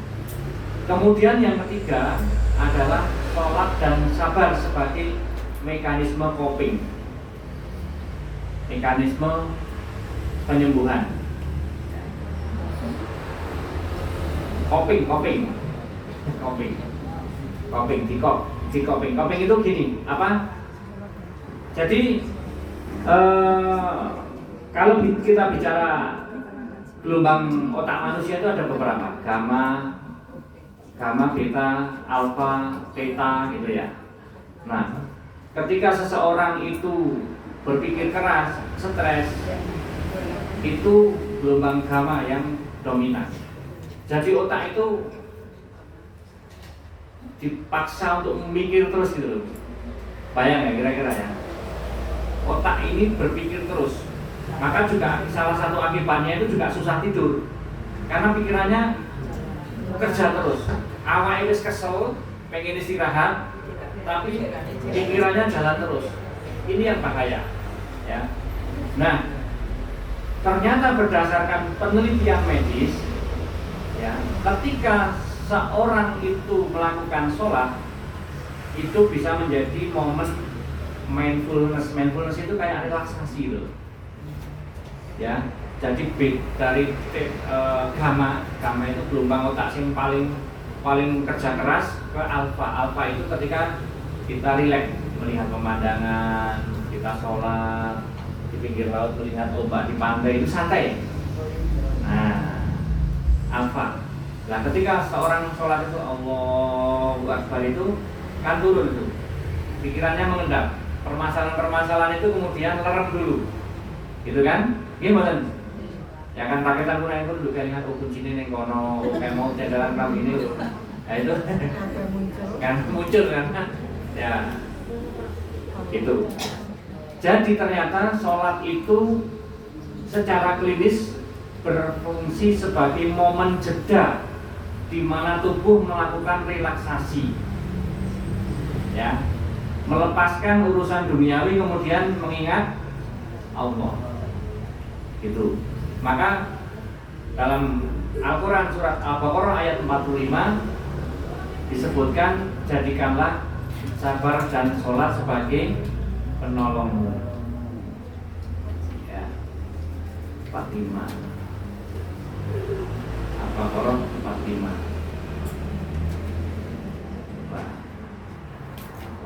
Kemudian yang ketiga adalah sholat dan sabar sebagai mekanisme coping, mekanisme penyembuhan. Coping, coping itu gini, apa? Jadi kalau kita bicara gelombang otak manusia itu ada beberapa, gamma, beta, alpha, theta gitu ya. Nah, ketika seseorang itu berpikir keras, stres, itu gelombang gamma yang dominan. Jadi otak itu dipaksa untuk memikir terus gitu loh. Bayang ya kira-kira ya. Otak ini berpikir terus. Maka juga salah satu akibatnya itu juga susah tidur. Karena pikirannya kerja terus. Awalnya itu kesel, pengen istirahat, tapi pikirannya jalan terus. Ini yang bahaya, ya. Nah, ternyata berdasarkan penelitian medis, ya, ketika seorang itu melakukan sholat, itu bisa menjadi momen mindfulness. Mindfulness itu kayak relaksasi loh, ya. Jadi dari gamma itu gelombang otak yang paling kerja keras ke alfa itu ketika kita rileks melihat pemandangan, kita sholat di pinggir laut, melihat ombak di pantai, itu santai. Nah, alfa. Nah, ketika seorang sholat itu Allahu Akbar itu kan turun itu, pikirannya mengendap, permasalahan-permasalahan itu kemudian lerem dulu, gitu kan? Gimana? Ya kan paketan kurang itu dulu lihat kuncinya nih kono, kayak mau jalan kamu ini loh. Nah itu kan muncul kan? Ya, itu. Jadi ternyata sholat itu secara klinis berfungsi sebagai momen jeda di mana tubuh melakukan relaksasi, ya, melepaskan urusan duniawi kemudian mengingat Allah, gitu. Maka dalam Al-Quran surat Al-Baqarah ayat 45 disebutkan, jadikanlah sabar dan sholat sebagai penolongmu, ya. 45 Al-Baqarah 45.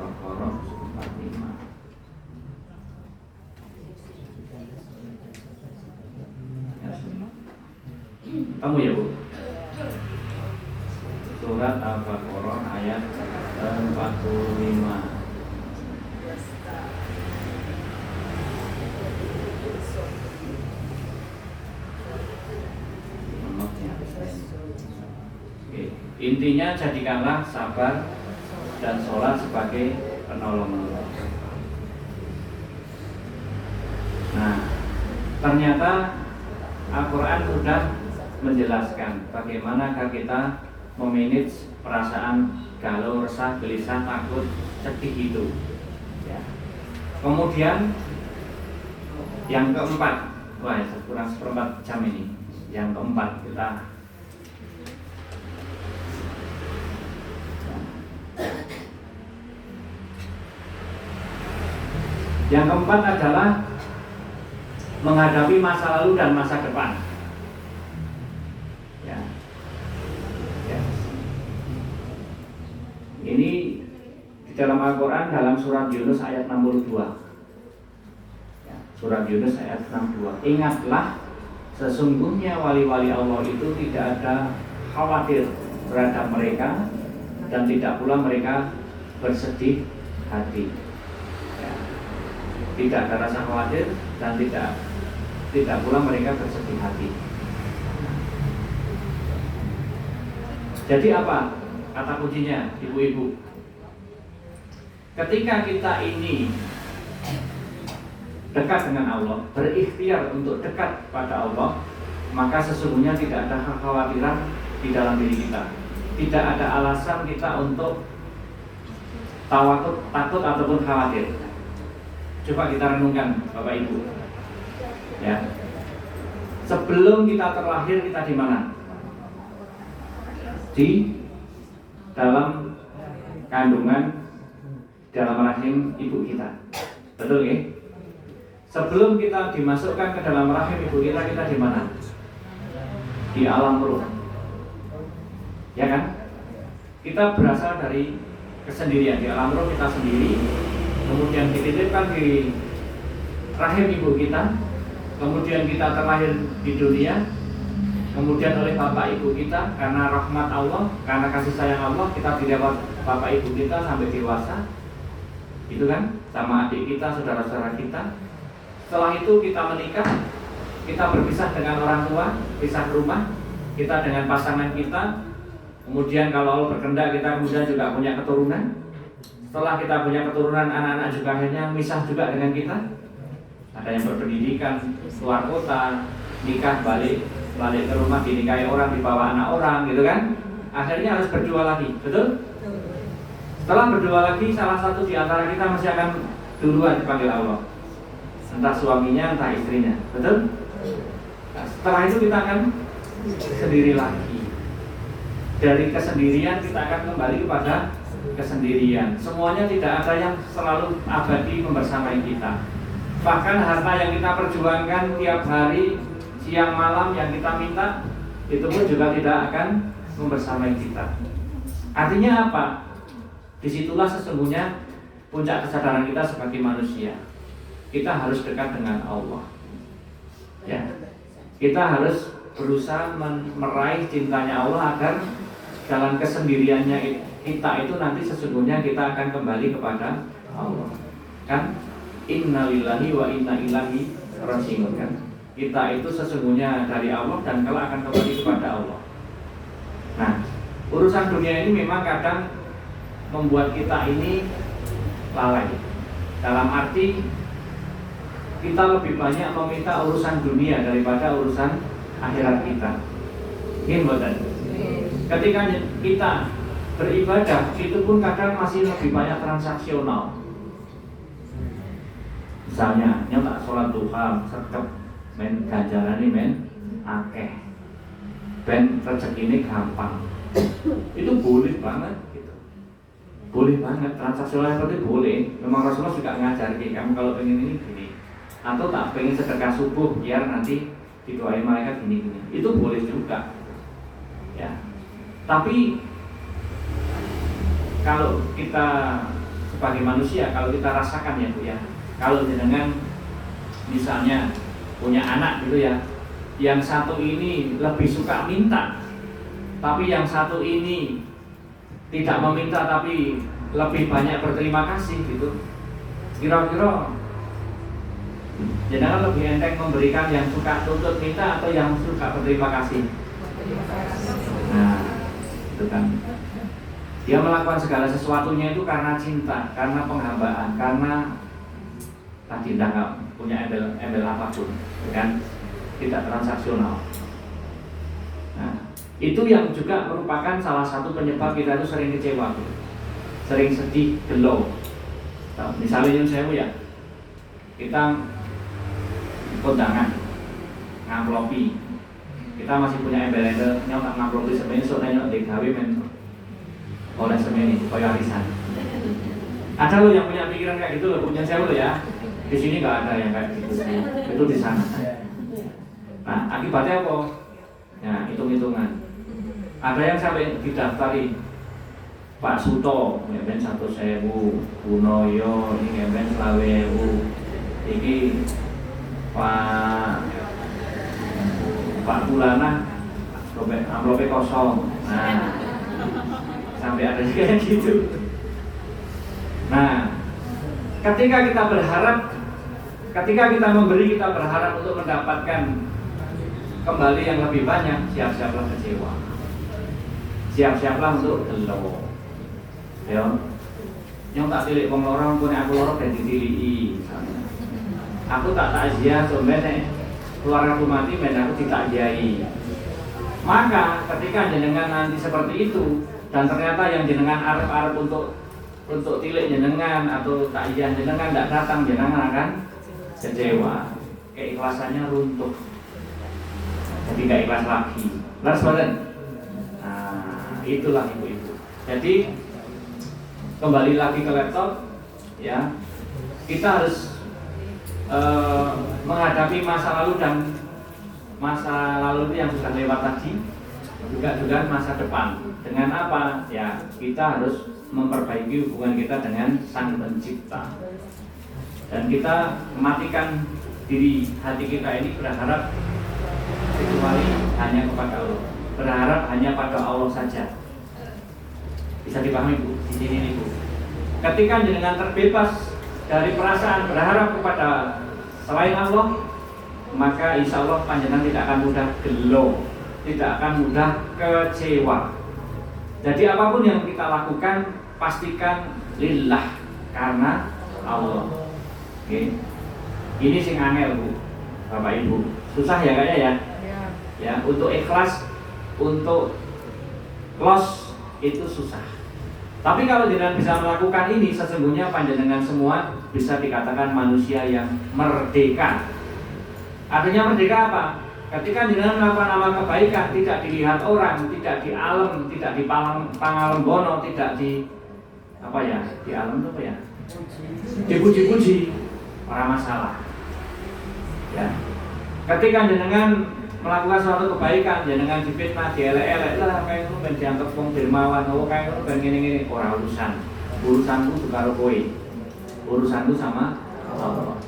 Al-Baqarah 45. Kamu ya Bu? Surat Al-Baqarah ayat 45. Intinya jadikanlah sabar dan sholat sebagai penolong. Nah, ternyata Al-Quran sudah menjelaskan bagaimana kita memanage perasaan galau, resah, gelisah, takut, sedih itu. Ya. Kemudian yang keempat, wah kurang seperempat jam ini. Yang keempat kita Yang keempat adalah menghadapi masa lalu dan masa depan. Ya. Ya. Ini di dalam Al-Quran dalam surat Yunus ayat 62. Ya, surat Yunus ayat 62. Ingatlah, sesungguhnya wali-wali Allah itu tidak ada khawatir terhadap mereka dan tidak pula mereka bersedih hati. Tidak ada rasa khawatir dan tidak pula mereka bersedih hati. Jadi apa kata kuncinya, ibu-ibu? Ketika kita ini dekat dengan Allah, berikhtiar untuk dekat pada Allah, maka sesungguhnya tidak ada kekhawatiran di dalam diri kita. Tidak ada alasan kita untuk takut ataupun khawatir. Coba kita renungkan Bapak Ibu. Ya. Sebelum kita terlahir kita di mana? Di dalam kandungan, dalam rahim ibu kita. Betul ya? Sebelum kita dimasukkan ke dalam rahim ibu kita di mana? Di alam ruh. Ya kan? Kita berasal dari kesendirian, di alam ruh kita sendiri. Kemudian dititipkan di rahim ibu kita, kemudian kita terlahir di dunia, kemudian oleh bapak ibu kita karena rahmat Allah, karena kasih sayang Allah kita dirawat bapak ibu kita sampai dewasa, itu kan, sama adik kita, saudara-saudara kita. Setelah itu kita menikah, kita berpisah dengan orang tua, pisah rumah, kita dengan pasangan kita, kemudian kalau Allah berkehendak kita kemudian juga punya keturunan. Setelah kita punya keturunan, anak-anak juga akhirnya misah juga dengan kita. Ada yang berpendidikan keluar kota, nikah balik ke rumah, dinikahi orang, dibawa anak orang, gitu kan. Akhirnya harus berdua lagi, betul? Setelah berdua lagi, salah satu di antara kita masih akan duluan dipanggil Allah. Entah suaminya, entah istrinya, betul? Nah, setelah itu kita akan sendiri lagi. Dari kesendirian kita akan kembali kepada kesendirian. Semuanya tidak ada yang selalu abadi membersamai kita. Bahkan harta yang kita perjuangkan tiap hari, siang malam yang kita minta, itu pun juga tidak akan membersamai kita. Artinya apa? Disitulah sesungguhnya puncak kesadaran kita sebagai manusia. Kita harus dekat dengan Allah. Ya. Kita harus berusaha meraih cintanya Allah agar dalam kesendiriannya kita itu nanti sesungguhnya kita akan kembali kepada Allah. Kan? Innalillahi wa inna ilaihi raji'un, kan? Kita itu sesungguhnya dari Allah dan kelak akan kembali kepada Allah. Nah, urusan dunia ini memang kadang membuat kita ini lalai. Dalam arti kita lebih banyak meminta urusan dunia daripada urusan akhirat kita. Ini betul. Ketika kita beribadah, itu pun kadang masih lebih banyak transaksional. Misalnya, nyoba sholat duha, serkep, men ganjaran ini men, akeh, ben rezeki ini gampang. Itu boleh banget, gitu. Boleh banget, transaksional seperti boleh. Memang Rasulullah juga ngajar kamu kalau pengen ini gini, atau tak pengen sedekah subuh biar nanti didoain malaikat gini-gini. Itu boleh juga. Tapi kalau kita sebagai manusia, kalau kita rasakan ya Bu ya, kalau jenengan misalnya punya anak gitu ya, yang satu ini lebih suka minta, tapi yang satu ini tidak meminta tapi lebih banyak berterima kasih gitu. Kira-kira jenengan lebih enteng memberikan yang suka tuntut minta atau yang suka berterima kasih? Nah, itu kan. Dia melakukan segala sesuatunya itu karena cinta, karena penghambaan, karena tadi tidak punya embel apapun, kan? Tidak transaksional. Nah, itu yang juga merupakan salah satu penyebab kita itu sering kecewa, sering sedih, gelau. Nah, misalnya yang saya ya, kita kondangan, ngamplopi, kita masih punya embel-embel nyok ngamplopi sebenarnya soalnya digawe men oleh semeni supaya arisan. Ada lo yang punya pikiran kayak gitu lo, punya saya lo ya. Di sini nggak ada yang kayak gitu, itu di sana. Nah, akibatnya apa? Ya, hitung-hitungan. Ada yang sampai didaftari Pak Suto, ngemben 100.000, Bunoyo, ini ngemben 20.000, ini Pak Bulana, amplopnya kosong. Nah, sampai ada kayak gitu. Nah, ketika kita berharap, ketika kita memberi, kita berharap untuk mendapatkan kembali yang lebih banyak, siap-siaplah kecewa, siap-siaplah untuk gelau. Ya, yang tak tilik wong lorong pun aku lorong dan ditiliki. Aku tak takziah sebenarnya keluarga aku mati, men aku ditakziahi. Maka ketika jenengan nanti seperti itu dan ternyata yang jenengan arep-arep untuk tilik jenengan atau takziah jenengan tidak datang, jenengan akan kecewa, keikhlasannya runtuh, jadi nggak ikhlas lagi. Benar saudara? Nah, itulah ibu-ibu. Jadi kembali lagi ke laptop, ya, kita harus menghadapi masa lalu dan masa lalu itu yang sudah lewat tadi, juga masa depan. Dengan apa? Ya, kita harus memperbaiki hubungan kita dengan Sang Pencipta. Dan kita matikan diri hati kita ini berharap kecuali hanya kepada Allah. Berharap hanya pada Allah saja. Bisa dipahami Bu, di sini nih Bu. Ketika jenengan terbebas dari perasaan berharap kepada selain Allah, maka insya Allah panjenengan tidak akan mudah gelau, tidak akan mudah kecewa. Jadi apapun yang kita lakukan, pastikan lillah, karena Allah. Oke. Ini sing angel Bu, Bapak Ibu. Susah ya kayaknya ya. Ya, untuk ikhlas, untuk close itu susah. Tapi kalau jenengan bisa melakukan ini, sesungguhnya panjenengan semua bisa dikatakan manusia yang merdeka. Artinya merdeka apa? Ketika jenengan melakukan amal kebaikan, tidak dilihat orang, tidak di alam, tidak di pangalam bono, tidak di apa ya? Di alam itu apa ya? Dipuji-puji, orang masalah. Ya. Ketika jenengan melakukan suatu kebaikan, jenengan difitnah, dielek-elek lah, kayak lu ben dianggap wong dermawan, oh kayak lu ben ngene-ngene, ora urusanku juga karo kowe. Urusanku sama Allah.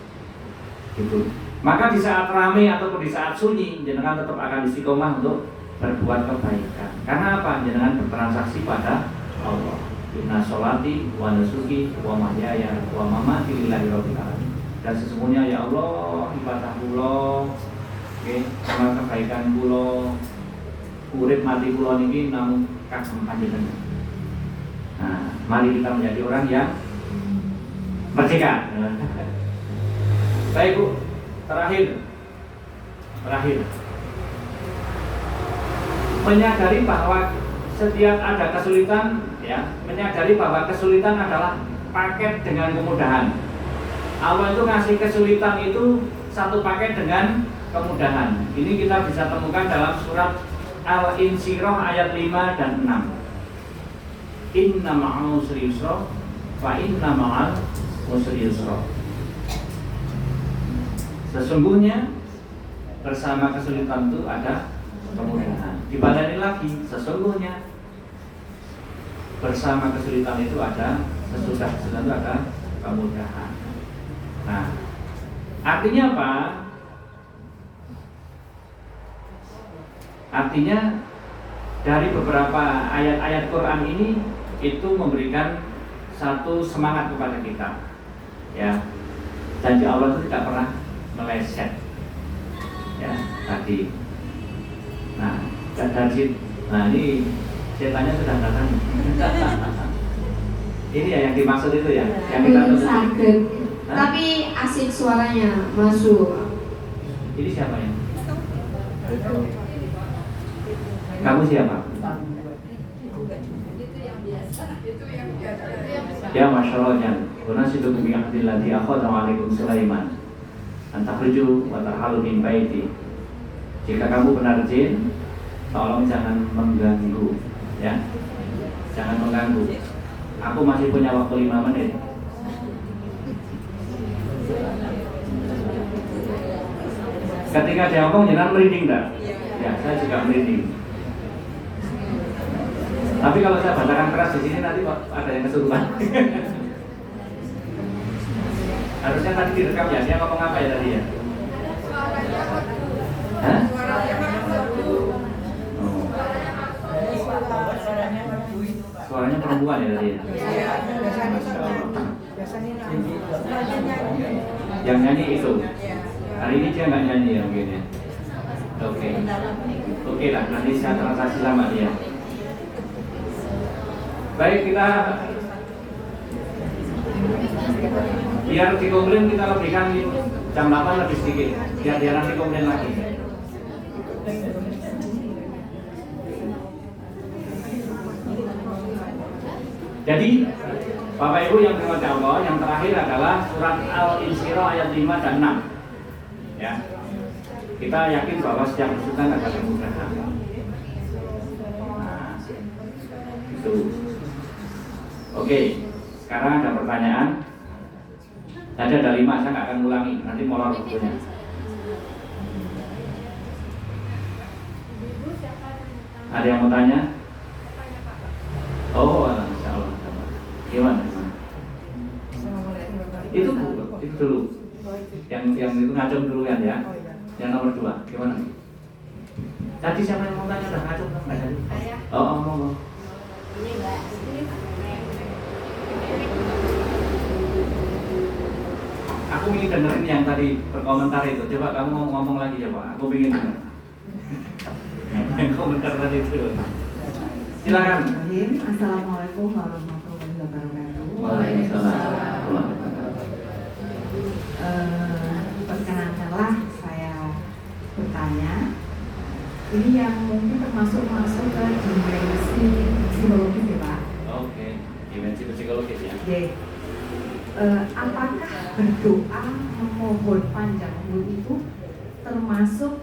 Gitu. Maka di saat ramai ataupun di saat sunyi, jenengan tetap akan istiqomah untuk berbuat kebaikan. Karena apa? Jenengan bertransaksi pada Allah. Inna sholati wa nusuki wa mahyaya wa mamati lillahi rabbil alamin. Dan sesungguhnya ya Allah, ibadah kula, amal kebaikan kula, urip mati kula niki namung kagem panjenengan. Nah, mari kita menjadi orang yang merdeka. Baik Bu, terakhir menyadari bahwa setiap ada kesulitan, ya, menyadari bahwa kesulitan adalah paket dengan kemudahan. Allah itu ngasih kesulitan itu satu paket dengan kemudahan. Ini kita bisa temukan dalam surat Al-Insyirah ayat 5 dan 6. Inna ma'al usri yusra wa inna ma'al usri yusra. Sesungguhnya bersama kesulitan itu ada kemudahan. Dibadani lagi, sesungguhnya bersama kesulitan itu ada sesudah kesulitan itu ada kemudahan. Nah, artinya apa? Artinya dari beberapa ayat-ayat Quran ini itu memberikan satu semangat kepada kita, ya. Janji Allah itu tidak pernah meleset, ya tadi. Nah, ini setannya sudah datang. Ini ya yang dimaksud itu ya, yang kita sakit. Tapi asik suaranya masuk. Ini siapa ya? Kamu siapa? Ya Masya Allah, ya. Unasidukum bi ahdillahi akhadahu alaikum Sulaiman an takhruju wa tarhalu min baiti. Jika kamu benar jin, tolong jangan mengganggu, ya. Jangan mengganggu. Aku masih punya waktu 5 menit. Ketika dia ngomong jangan merinding enggak? Ya, saya juga merinding. Tapi kalau saya bacakan keras di sini nanti kok ada yang kesurupan. Harusnya tadi direkam ya, dia ngomong apa ya tadi ya? Hah? Oh. Suaranya perempuan ya tadi ya? Yang nyanyi itu. Hari ini dia nggak nyanyi ya mungkin ya. Oke lah, nanti saya transaksi sama dia. Baik, kita biar di komplain kita lebihkan jam 8 lebih sedikit, biar dia nanti komplain lagi. Jadi Bapak Ibu yang dirahmati Allah, yang terakhir adalah surat Al-Insyirah ayat 5 dan 6. Ya. Kita yakin bahwa setiap kesulitan ada kemudahan. Nah, itu. Oke, sekarang ada pertanyaan. Tadi ada 5, saya nggak akan ulangi, nanti molor bukunya. Ada yang mau tanya? Oh, insya Allah. Gimana? Itu dulu. Yang itu ngacung dulu kan ya? Yang nomor 2, gimana? Tadi siapa yang mau tanya udah ngacung kan? Nggak jadi? Oh. Ini enggak. Aku ingin dengerin yang tadi berkomentar itu. Coba kamu ngomong lagi coba. Aku ingin denger. Yang komentar tadi itu. Silakan. Assalamualaikum warahmatullahi wabarakatuh. Waalaikumsalam. Perkenankanlah saya bertanya. Ini yang mungkin termasuk masuk ke dimensi psikologis ya Pak? Oke, dimensi psikologis ya. Apakah berdoa memohon panjang umur itu termasuk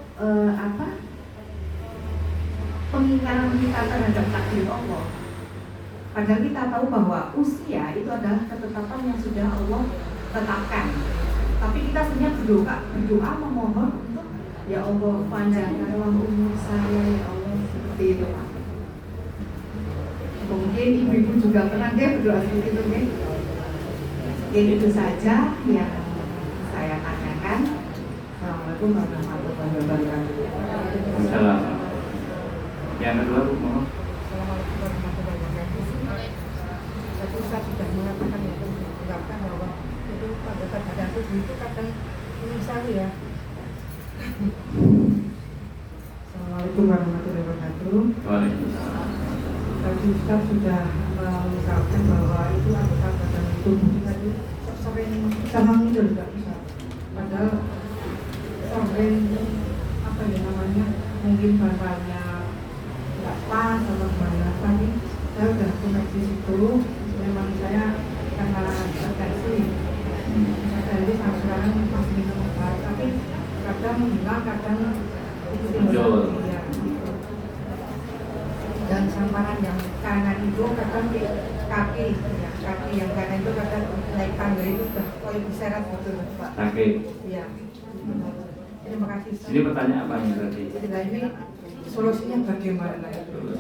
pengingkaran kita terhadap takdir Allah? Padahal kita tahu bahwa usia itu adalah ketetapan yang sudah Allah tetapkan. Tapi kita sebenarnya berdoa memohon untuk ya Allah panjangkanlah umur saya ya Allah, seperti itu Pak. Mungkin ibu-ibu juga pernah berdoa seperti itu nih. Itu saja yang saya tanyakan. Assalamualaikum warahmatullahi wabarakatuh. Assalamualaikum. Yang kedua Bu, mohon. Assalamualaikum warahmatullahi wabarakatuh. Tadi Ustaz sudah mengatakan ya, mengungkapkan bahwa itu pada terhadap itu kadang menyesali ya. Assalamualaikum warahmatullahi wabarakatuh. Waalaikumsalam. Tadi Ustaz sudah mengungkapkan bahwa itu anggota badan tubuh tadi sering bisa mengidul nggak bisa. Padahal sering apa ya namanya, mungkin bapaknya nggak pas atau gimana. Tadi saya udah koneksi situ, memang saya karena tertensi jadi sampai sekarang masih minum obat, tapi kadang hilang, kadang itu muncul. Ya. Dan samparan yang kanan itu kadang di kaki, ya, kaki yang kanan itu kadang naik tangga itu sudah kayak diseret gitu Pak. Sakit. Iya. Terima kasih. Ini pertanyaan apa yang tadi? Nah, ini solusinya bagaimana?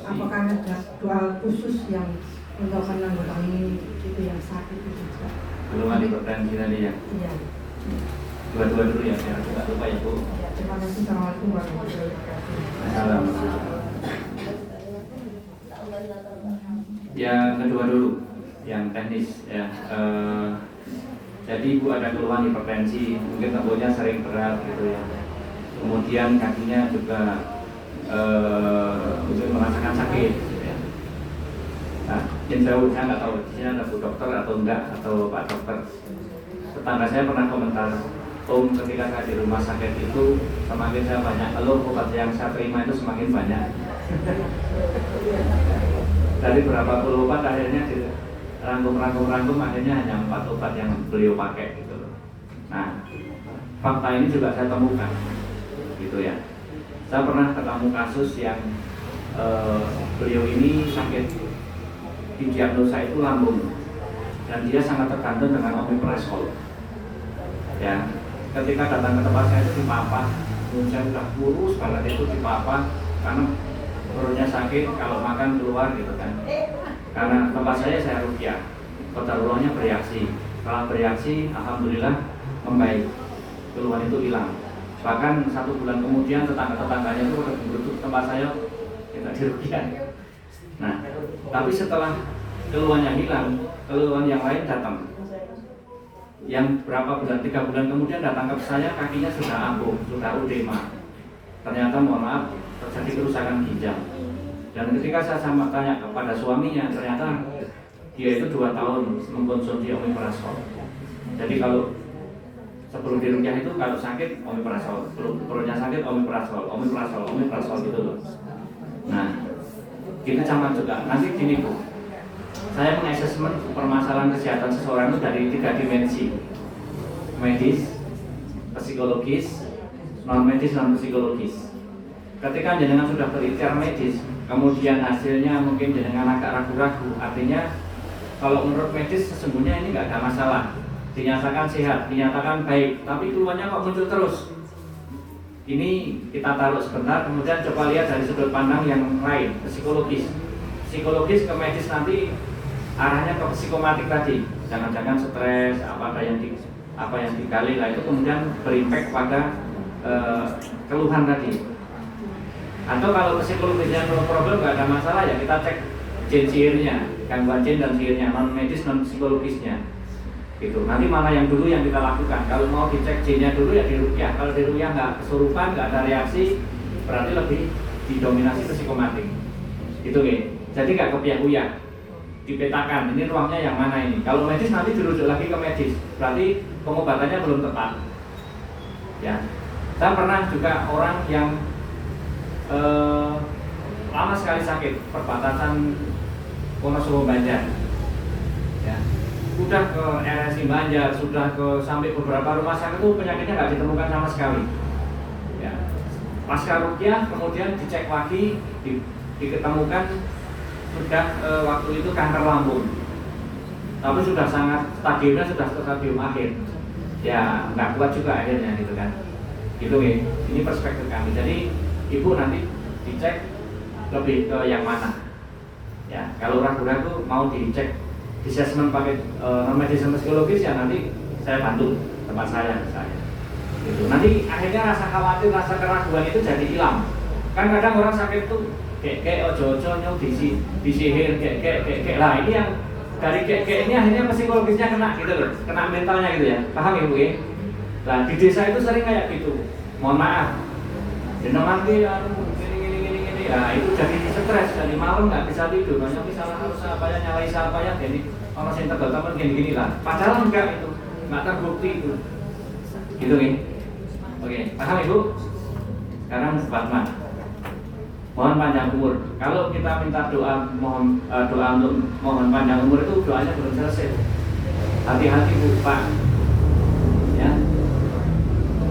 Apakah ada doa khusus yang untuk menanggulangi itu yang sakit itu juga. Keluhan hipertensi tadi ya. Iya. Dua-dua dulu ya, biar tidak lupa ya Bu. Ya, terima kasih. Assalamualaikum warahmatullahi wabarakatuh. Assalamualaikum. Yang kedua dulu, yang teknis ya. Jadi Ibu ada keluhan hipertensi, mungkin tubuhnya sering berat gitu ya. Kemudian kakinya juga mungkin merasakan sakit gitu ya. Nah, saya nggak tahu di sini ada Bu Dokter atau enggak atau Pak Dokter. Tetangga saya pernah komentar, Om, ketika saya di rumah sakit itu semakin saya banyak keluh, obat yang saya terima itu semakin banyak. Dari berapa puluh obat akhirnya rangkum akhirnya hanya 4 obat yang beliau pakai gitu. Nah, fakta ini juga saya temukan gitu ya. Saya pernah ketemu kasus yang beliau ini sakit, didiagnosa itu lambung dan dia sangat tergantung dengan omeprazol. Ya, ketika datang ke tempat saya itu dipapah, saya sudah kurus banget itu dipapah karena perutnya sakit, kalau makan keluar gitu kan. Karena tempat saya rukyah, kodarulahnya bereaksi. Setelah bereaksi, alhamdulillah membaik, keluhan itu hilang. Bahkan 1 bulan kemudian tetangga-tetangganya itu udah berbutuh tempat saya kita dirukyah. Nah, tapi setelah keluhannya hilang, keluhan yang lain datang. Yang berapa bulan, 3 bulan kemudian datang ke saya, kakinya sudah ampuh, sudah udema. Ternyata mohon maaf, terjadi kerusakan ginjal. Dan ketika saya tanya kepada suaminya, ternyata dia itu 2 tahun mengkonsumsi omeprazol. Jadi kalau sebelum dirukyah itu kalau sakit omeprazol, perutnya sakit omeprazol gitu loh. Nah, kita sama juga. Nanti gini Bu, saya mengassesmen permasalahan kesehatan seseorang itu dari 3 dimensi: medis, psikologis, non medis, non psikologis. Ketika jenengan sudah berikhtiar medis, kemudian hasilnya mungkin jenengan agak ragu-ragu, artinya kalau menurut medis sesungguhnya ini nggak ada masalah, dinyatakan sehat, dinyatakan baik, tapi keluhannya kok muncul terus. Ini kita taruh sebentar, kemudian coba lihat dari sudut pandang yang lain, psikologis. Psikologis ke medis nanti arahnya ke psikomatik tadi, jangan-jangan stres, apa yang dikali lah itu kemudian berimpact pada keluhan tadi. Atau kalau psikologisnya no problem nggak ada masalah ya kita cek jin sihirnya, gangguan jin dan sihirnya, non medis non psikologisnya. Gitu. Nanti mana yang dulu yang kita lakukan? Kalau mau dicek jinnya dulu ya dirukyah. Kalau dirukyah nggak kesurupan, nggak ada reaksi, berarti lebih didominasi psikomatik. Gitu ya. Jadi nggak kepiah-uyah. Dipetakan ini ruangnya yang mana ini. Kalau medis nanti dirujuk lagi ke medis, berarti pengobatannya belum tepat. Ya, saya pernah juga orang yang lama sekali sakit, perbatasan Wonosobo Banjar. Ya, sudah ke RSI Banjar, sudah ke sampai beberapa rumah sakit itu penyakitnya nggak ditemukan sama sekali. Ya, pasca rukyah kemudian dicek lagi, diketemukan sudah waktu itu kanker lambung, tapi sudah sangat stadiumnya sudah stadium akhir, ya nggak kuat juga akhirnya gitu kan, gitu ya. Ini perspektif kami. Jadi ibu nanti dicek lebih ke yang mana, ya. Kalau ragu-ragu mau dicek assessment pakai non medis psikologis ya nanti saya bantu tempat saya, gitu. Nanti akhirnya rasa khawatir, rasa keraguan itu jadi hilang. Kan kadang orang sakit tuh kayak ojo-ojo nyau disihir kayak lah, ini yang dari kayak ini akhirnya psikologisnya kena gitu loh, kena mentalnya gitu ya, paham ya Bu ya? Nah di desa itu sering kayak gitu, mohon maaf, jenengan ki gini, nah itu jadi stres, jadi malam nggak bisa tidur, banyak misalnya harus apa ya nyalai siapa ya, jadi orang yang tegal-tegal gini lah, padahal enggak, itu nggak terbukti itu, gitu nih. Oke, paham Ibu? Sekarang Fatma, mohon panjang umur. Kalau kita minta doa doa untuk mohon panjang umur itu doanya belum selesai. Hati-hati Bu Pak. Ya.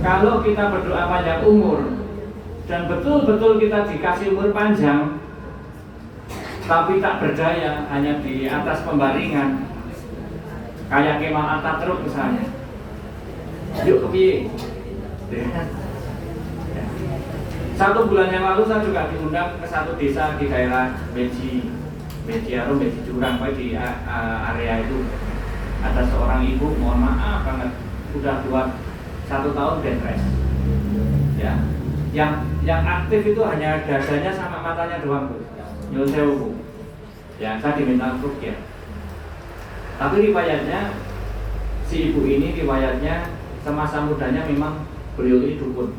Kalau kita berdoa panjang umur dan betul-betul kita dikasih umur panjang, tapi tak berdaya, hanya di atas pembaringan, kayak Kemal Atatürk misalnya. Yuk kepiye? 1 bulan yang lalu saya juga diundang ke satu desa di daerah Beji. media jurang di area itu ada seorang ibu, mohon maaf banget, udah buat 1 tahun bed rest. Ya, yang aktif itu hanya dadanya sama matanya doang tuh. Nyuwun sewu Bu. Ya, saya diminta untuk ya. Tapi riwayatnya si ibu ini riwayatnya semasa mudanya memang beliau ini dukun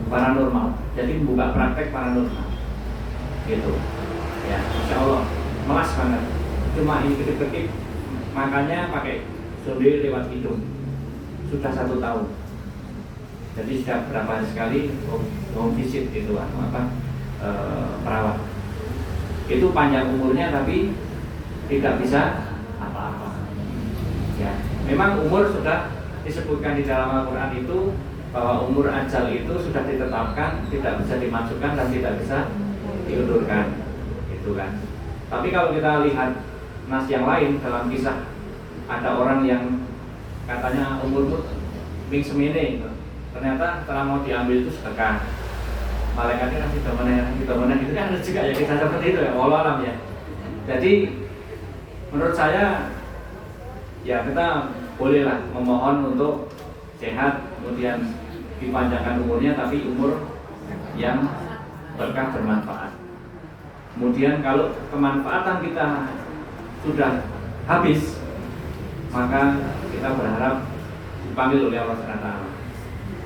paranormal, jadi membuka praktek paranormal gitu ya. Insya Allah melas banget, cuma ini kedip-kedip makanya pakai sonde lewat hidung sudah 1 tahun. Jadi sudah berapa hari sekali home visit itu perawat itu panjang umurnya tapi tidak bisa apa-apa ya. Memang umur sudah disebutkan di dalam Al-Quran itu bahwa umur ajal itu sudah ditetapkan, tidak bisa dimasukkan dan tidak bisa diundurkan, itu kan. Tapi kalau kita lihat nas yang lain dalam kisah, ada orang yang katanya umurmu ping semene, ternyata setelah mau diambil itu sedekah, malaikatnya kasih mana itu kan ada juga ya kisah seperti itu ya, wallahu alam ya. Jadi menurut saya ya kita bolehlah memohon untuk sehat, kemudian dipanjangkan umurnya, tapi umur yang berkah bermanfaat. Kemudian kalau kemanfaatan kita sudah habis, maka kita berharap dipanggil oleh Allah SWT.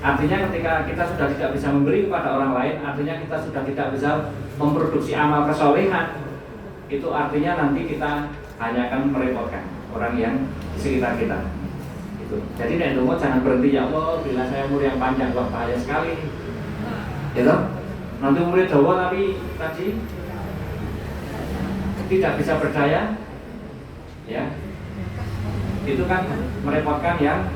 Artinya ketika kita sudah tidak bisa memberi kepada orang lain, artinya kita sudah tidak bisa memproduksi amal kesolehan. Itu artinya nanti kita hanya akan merepotkan orang yang di sekitar kita. Jadi nek ndonga jangan berhenti, ya Allah bila saya umur yang panjang, wah bahaya sekali. Ya toh? Nanti umurnya dawa tapi tadi tidak bisa berdaya. Ya. Itu kan merepotkan yang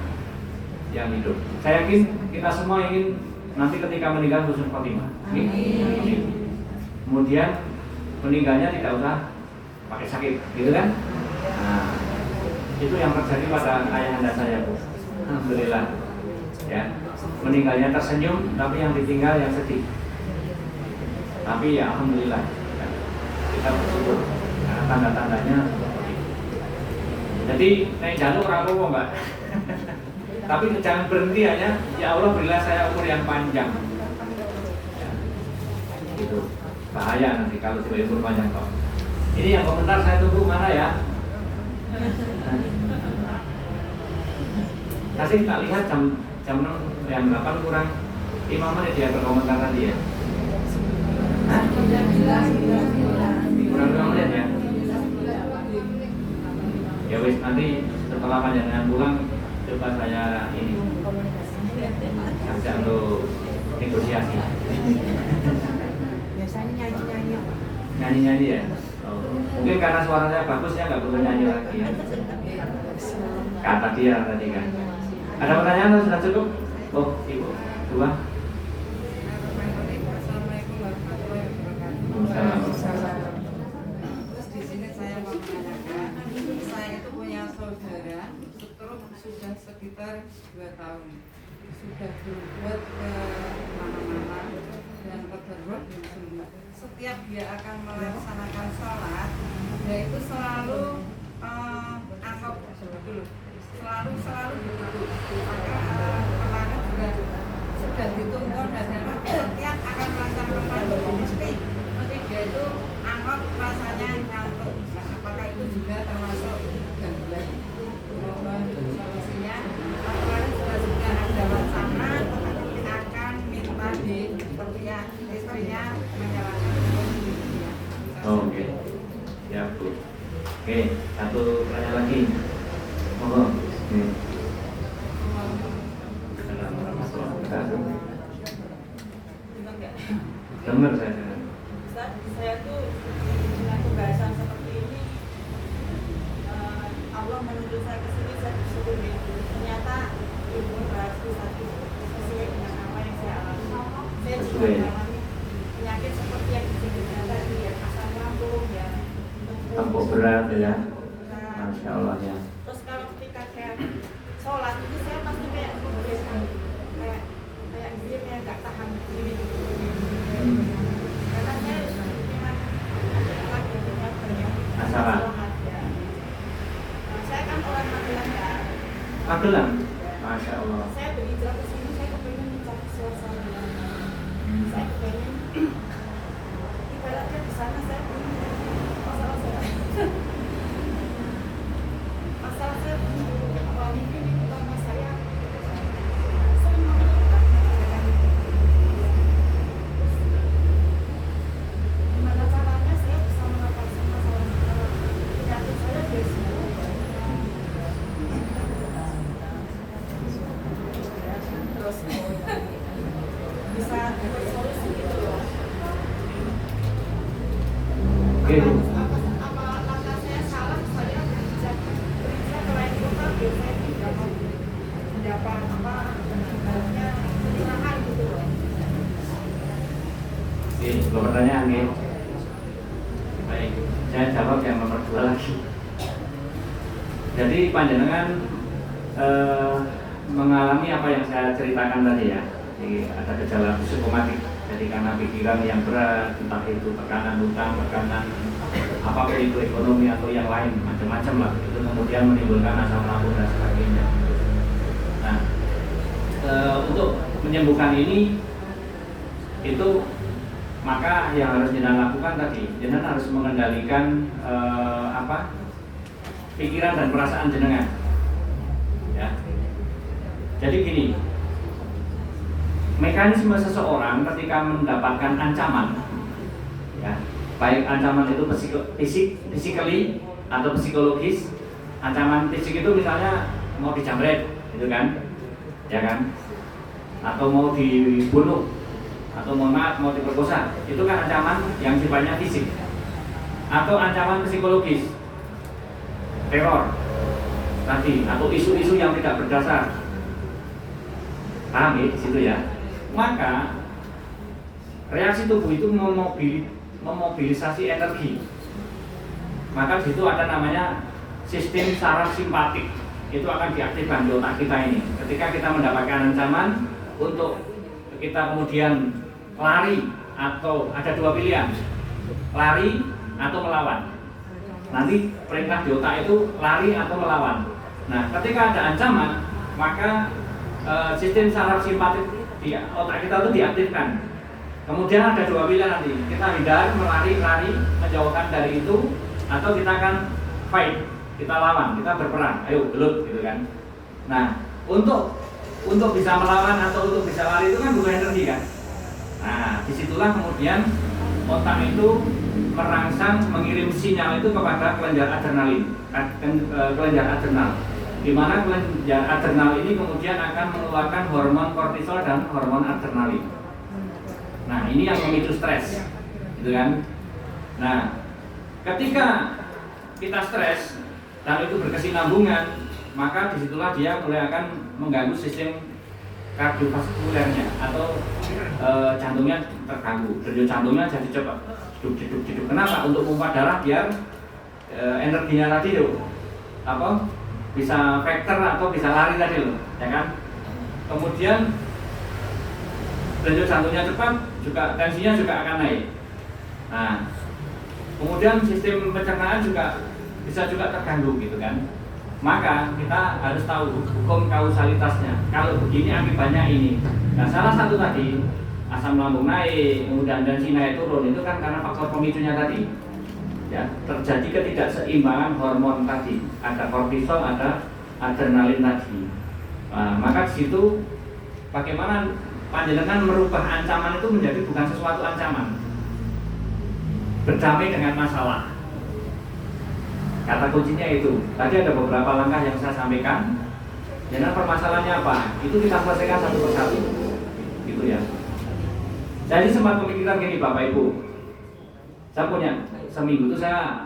hidup. Saya yakin kita semua ingin nanti ketika meninggal husnul khotimah. Kemudian meninggalnya tidak usah pakai sakit, gitu kan? Nah, itu yang terjadi pada ayahanda saya Bu. Alhamdulillah ya, meninggalnya tersenyum tapi yang ditinggal yang sedih. Tapi ya alhamdulillah ya, kita bersyukur karena tanda-tandanya seperti itu. Jadi naik jalur apa Mbak. Tapi jangan berhenti hanya ya Allah berilah saya umur yang panjang ya, gitu. Bahaya nanti kalau sudah umur panjang kok. Ini yang komentar saya tunggu mana ya. Kasih tak lihat jam 8 kurang 5 menit dia berkomentar tadi ya. Hah? Kurang 5 menit ya. Ya wis, nanti setelah panjangan pulang coba saya ini ajak untuk negosiasi. Biasanya Nyanyi ya. Mungkin karena suara saya bagus ya nggak perlu nyanyi lagi ya. Kata dia tadi kan. Ada pertanyaan atau sudah cukup? Oh, Ibu, 2. Terus di sini saya mau menanyakan, saya itu punya saudara stroke sudah sekitar 2 tahun, sudah berbuat ke mana-mana dan berbuat semua. Setiap dia akan melaksanakan sholat, dia itu selalu angkop dulu, selalu begitu. Maka kemarin juga sudah dituntut dan setiap akan melaksanakan mesti dia itu angkop rasanya ngantuk. Apakah itu juga termasuk gangguan? Mohon solusinya. Kemarin juga ada wacana akan minta di pihak istrinya menyalahkan. Oke. Ya Bu. Oke, satu pertanyaan lagi. Monggo. Dengar saya. Saya tuh dengan pembahasan seperti ini, Allah menuntut saya ke sini, saya bersyukur ya. Ternyata ilmu berarti satu sesuai dengan apa yang saya alami. Saya juga mengalami penyakit seperti yang disebutkan tadi ya, asam lambung ya, Tampuk berat ya. Masya Allah ya. Terus kalau ketika saya sholat itu saya pasti kayak dia kayak nggak tahan gini. Karena saya memang lagi punya Magelang. Masya Allah. Saya berhijrah ke sini, saya kepengen mencari suasana. Saya kepengen ibaratnya di sana saya masalah saya mungkin ini karena saya sering memikirkan gimana caranya saya bisa mengatasi masalah penyakit saya dari sini. Terus bisa bersolusi gitu loh. Oke. Apa langkah saya salah, saya berhijrah ke lain kota biar saya tidak mendapat apa ibaratnya pencerahan gitu loh. Oke, dua pertanyaan nih. Baik, saya jawab yang nomor 2 lagi. Jadi panjenengan mengalami apa yang saya ceritakan tadi ya. Jadi ada gejala psikomatik. Jadi karena pikiran yang berat, entah itu tekanan hutang, tekanan apapun itu ekonomi atau yang lain, macam-macam lah. Itu kemudian menimbulkan asam lambung dan sebagainya. Nah, untuk menyembuhkan ini itu maka yang harus jenengan lakukan tadi, jenengan harus mengendalikan pikiran dan perasaan jenengan. Ya. Jadi gini, mekanisme seseorang ketika mendapatkan ancaman, ya, baik ancaman itu physically atau psikologis. Ancaman fisik itu misalnya mau dijamret, gitu kan, ya kan, atau mau dibunuh, atau mau diperkosa, itu kan ancaman yang sifatnya fisik. Atau ancaman psikologis, teror tadi, atau isu-isu yang tidak berdasar. Paham ya di situ ya? Maka reaksi tubuh itu memobilisasi energi. Maka di situ ada namanya sistem saraf simpatik. Itu akan diaktifkan di otak kita ini. Ketika kita mendapatkan ancaman, untuk kita kemudian lari, atau ada dua pilihan, lari atau melawan. Nanti perintah di otak itu lari atau melawan. Nah, ketika ada ancaman, maka sistem saraf simpatik di otak kita itu diaktifkan. Kemudian ada dua pilihan nanti, kita hindar, lari, menjauhkan dari itu, atau kita akan fight, kita lawan, kita berperang, ayo gelut gitu kan. Nah, untuk bisa melawan atau untuk bisa lari itu kan butuh energi kan. Nah, disitulah kemudian otak itu merangsang, mengirim sinyal itu kepada kelenjar adrenalin, kelenjar adrenal. Di mana kelenjar adrenal ini kemudian akan mengeluarkan hormon kortisol dan hormon adrenalin. Nah, ini yang memicu stres, gitu kan? Nah, ketika kita stres dan itu berkesinambungan, maka disitulah dia mulai akan mengganggu sistem kardiovaskulernya atau jantungnya terganggu, denyut jantungnya jadi cepat, jeduk. Kenapa? Untuk pompa darah biar energinya tadi tuh bisa vektor atau bisa lari tadi loh, ya kan? Kemudian denyut jantungnya cepat, juga tensinya juga akan naik. Nah, kemudian sistem pencernaan juga bisa terganggu gitu kan. Maka kita harus tahu hukum kausalitasnya. Kalau begini akibatnya ini. Nah, salah satu tadi asam lambung naik, kemudian tensi naik turun, itu kan karena faktor pemicunya tadi. Ya, terjadi ketidakseimbangan hormon tadi, ada kortisol, ada adrenalin tadi. Nah, maka di situ bagaimana panjenengan merubah ancaman itu menjadi bukan sesuatu ancaman, berdamai dengan masalah. Kata kuncinya itu. Tadi ada beberapa langkah yang saya sampaikan. Jangan permasalahannya apa? Itu kita selesaikan satu persatu. Gitu ya. Jadi sempat pemikiran gini Bapak Ibu. Saya punya seminggu itu saya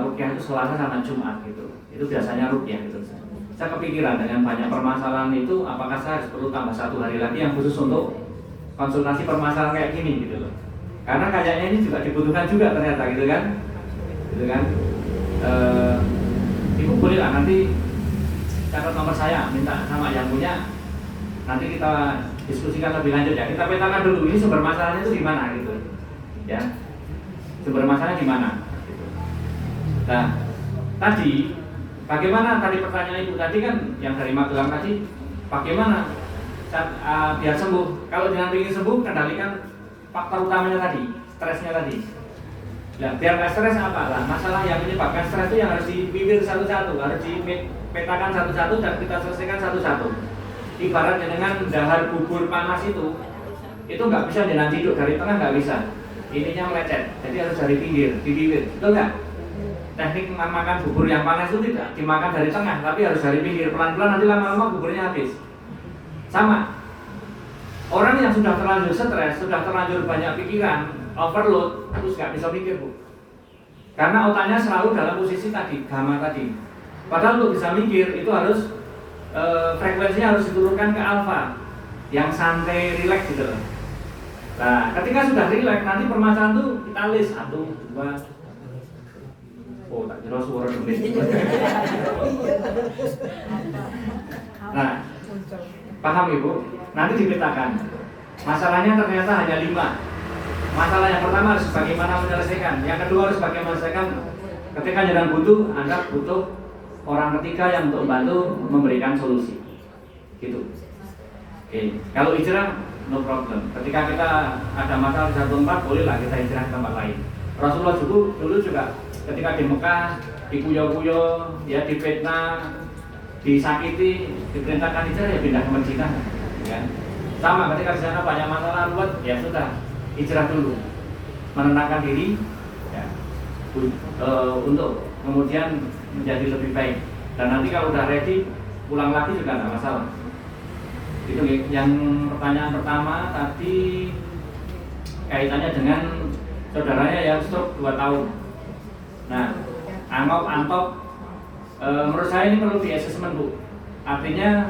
rukyah itu Selasa sama Jumat gitu. Itu biasanya rukyah gitu. Saya kepikiran dengan banyak permasalahan itu, apakah saya harus perlu tambah 1 hari lagi yang khusus untuk konsultasi permasalahan kayak gini gitu loh. Karena kayaknya ini juga dibutuhkan juga ternyata gitu kan. Gitu kan. Ibu boleh lah nanti catat nomor saya, minta sama yang punya. Nanti kita diskusikan lebih lanjut ya. Kita petakan dulu ini sumber masalahnya itu di mana gitu. Ya. Sumber masalahnya di mana? Nah, tadi Bagaimana tadi pertanyaan ibu tadi kan yang dari Magelang tadi, bagaimana biar sembuh? Kalau dengan ingin sembuh, kendalikan faktor utamanya tadi, stresnya tadi. Ya, biar nggak stres apa lah? Masalah yang menyebabkan stres itu yang harus dipikir satu-satu, harus dipetakan satu-satu dan kita selesaikan satu-satu. Ibaratnya dengan dahar bubur panas itu nggak bisa jangan duduk dari tengah, nggak bisa. Ininya melecet, jadi harus dari pinggir, di bibir, betul nggak? Teknik makan bubur yang panas itu tidak dimakan dari tengah, tapi harus dari pinggir, pelan-pelan nanti lama-lama buburnya habis. Sama, orang yang sudah terlanjur stres, sudah terlanjur banyak pikiran, overload, terus nggak bisa mikir bu. Karena otaknya selalu dalam posisi tadi, gamma tadi. Padahal untuk bisa mikir itu harus frekuensinya harus diturunkan ke alfa, yang santai, rileks gitu loh. Nah, ketika sudah rileks, nanti permasalahan itu kita list 1, 2. Oh, tak kira suara demi. Nah, paham ibu? Nanti dipetakan. Masalahnya ternyata hanya 5. Masalah yang pertama harus bagaimana menyelesaikan. Yang kedua harus bagaimana menyelesaikan. Ketika jalan butuh, Anda butuh orang ketiga yang untuk membantu memberikan solusi. Gitu. Oke. Kalau hijrah, no problem. Ketika kita ada masalah di satu tempat, bolehlah kita hijrah ke tempat lain. Rasulullah dulu juga ketika di Mekah, dikuyo-kuyo, ya difitnah, disakiti, diperintahkan hijrah ya pindah ke Madinah, kan? Sama ketika di sana banyak masalah ruwet, ya sudah hijrah dulu, menenangkan diri, ya, untuk kemudian menjadi lebih baik. Dan nanti kalau udah ready, pulang lagi juga nggak masalah. Itu yang pertanyaan pertama tadi kaitannya dengan saudaranya yang stroke 2 tahun. Nah, antok, menurut saya ini perlu di assessment bu. Artinya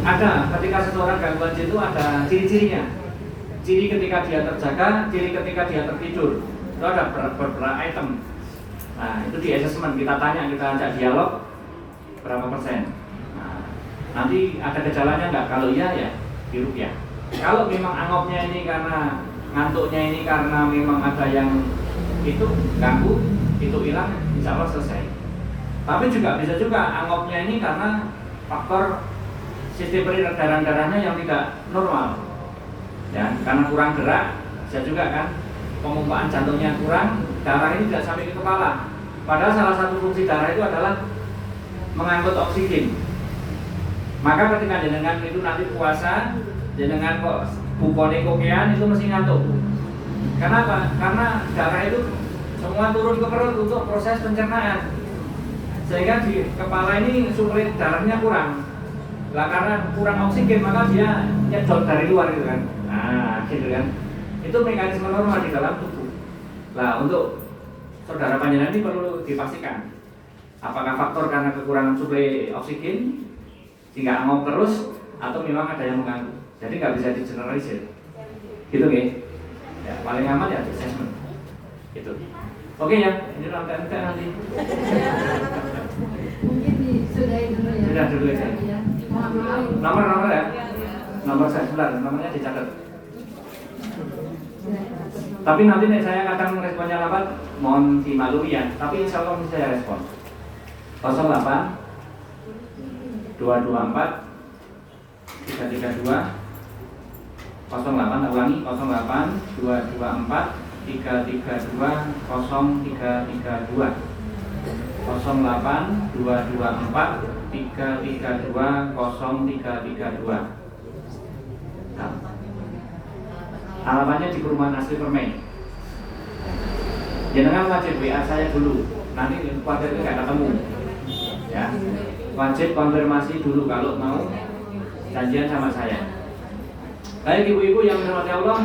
ada ketika seseorang gangguan jiwa itu ada ciri-cirinya. Ciri ketika dia terjaga, ciri ketika dia tertidur. Itu ada beberapa item. Nah, itu di assessment kita tanya, kita ajak dialog berapa persen. Nah, nanti ada gejalanya nggak? Kalau iya ya diruqyah. Kalau memang angopnya ini karena ngantuknya ini karena memang ada yang itu ganggu, itu hilang, insya Allah selesai. Tapi juga bisa juga angopnya ini karena faktor sistem peredaran darahnya yang tidak normal, ya, karena kurang gerak, bisa juga kan pemumpaan jantungnya kurang, darah ini tidak sampai ke kepala. Padahal salah satu fungsi darah itu adalah mengangkut oksigen. Maka ketika jenengan itu nanti puasa, jenengan kok bukone kokean itu mesti ngantuk. Kenapa? Karena darah itu semua turun ke perut untuk proses pencernaan, sehingga di kepala ini suplai darahnya kurang. Lah karena kurang oksigen maka dia nyedot dari luar gitu kan. Nah, gitu kan. Itu mekanisme normal di dalam tubuh. Lah untuk saudara panjenengan ini perlu dipastikan apakah faktor karena kekurangan suplai oksigen sehingga angop terus atau memang ada yang mengganggu. Jadi nggak bisa di-generalisir. Gitu nggih. Ya, paling aman ya assessment. Gitu. Oke ya, ini nanti. Mungkin disudahi dulu ya. Sudah dulu ya. Nomor ya. Nomor saya sebelah, nomornya dicatat. Tapi nanti saya kadang responnya lambat, mohon dimaklumi ya. Tapi insya Allah saya respon. 08 224 332 08 ulangi 08 224 332 0332 08 224 332 0332. Nah, alamatnya di Perumahan Asri Permen. Jangan wajib WA saya dulu, nanti khawatir nggak ketemu. Ya, wajib konfirmasi dulu kalau mau janjian sama saya. Baik ibu-ibu yang dirahmati Allah,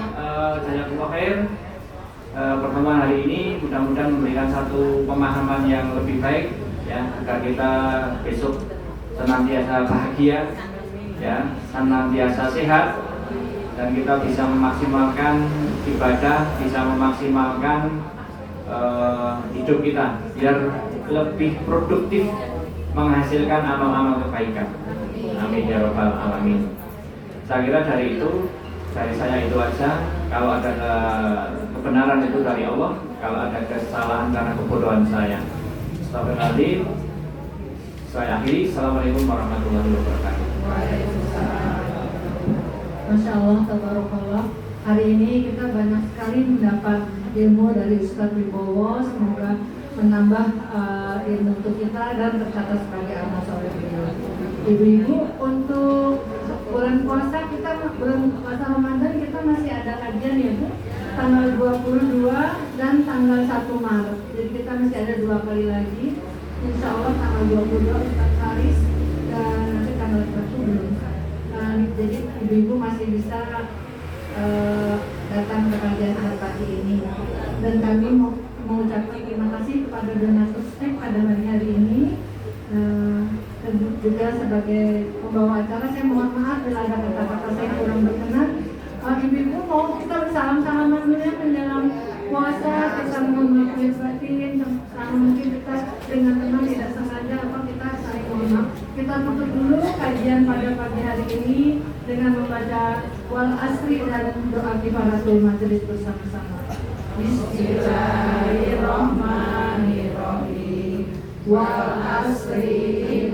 jazakumullah khair. Pertemuan hari ini mudah-mudahan memberikan satu pemahaman yang lebih baik, ya, agar kita besok senantiasa bahagia, ya, senantiasa sehat, dan kita bisa memaksimalkan ibadah, bisa memaksimalkan hidup kita biar lebih produktif menghasilkan amal-amal kebaikan. Amin ya rabbal alamin. Saya kira dari saya itu aja. Kalau ada kebenaran itu dari Allah. Kalau ada kesalahan karena kebodohan saya, astagfirullahaladzim. Saya akhiri. Assalamualaikum warahmatullahi wabarakatuh. Masya Allah, tabarakallah. Hari ini kita banyak sekali mendapat ilmu dari Ustadz Wibowo. Semoga menambah ilmu untuk kita dan tercatat sebagai amal soleh beliau. Ibu-ibu, untuk bulan puasa kita, bulan puasa Ramadan kita masih ada kajian ya Bu, tanggal 22 dan tanggal 1 Maret. Jadi kita masih ada 2 kali lagi. Insya Allah tanggal 22 Ustadz Haris dan nanti tanggal 1 belum. Jadi ibu-ibu masih bisa datang ke kajian pagi ini. Dan kami mau mengucapkan terima kasih kepada donatur STEP pada hari ini. Dan juga sebagai pembawa acara, saya mohon maaf bila ada kata-kata saya kurang berkenan. Ibu-ibu mau kita bersalam-salaman dulu ya menjelang puasa, kita mohon maaf batin, sama mungkin kita dengan teman tidak sengaja apa kita saling mohon maaf. Kita tutup dulu kajian pada pagi hari ini dengan membaca wal asri dan doa kifaratul majelis bersama-sama. Bismillahirrahmanirrahim. Wal asri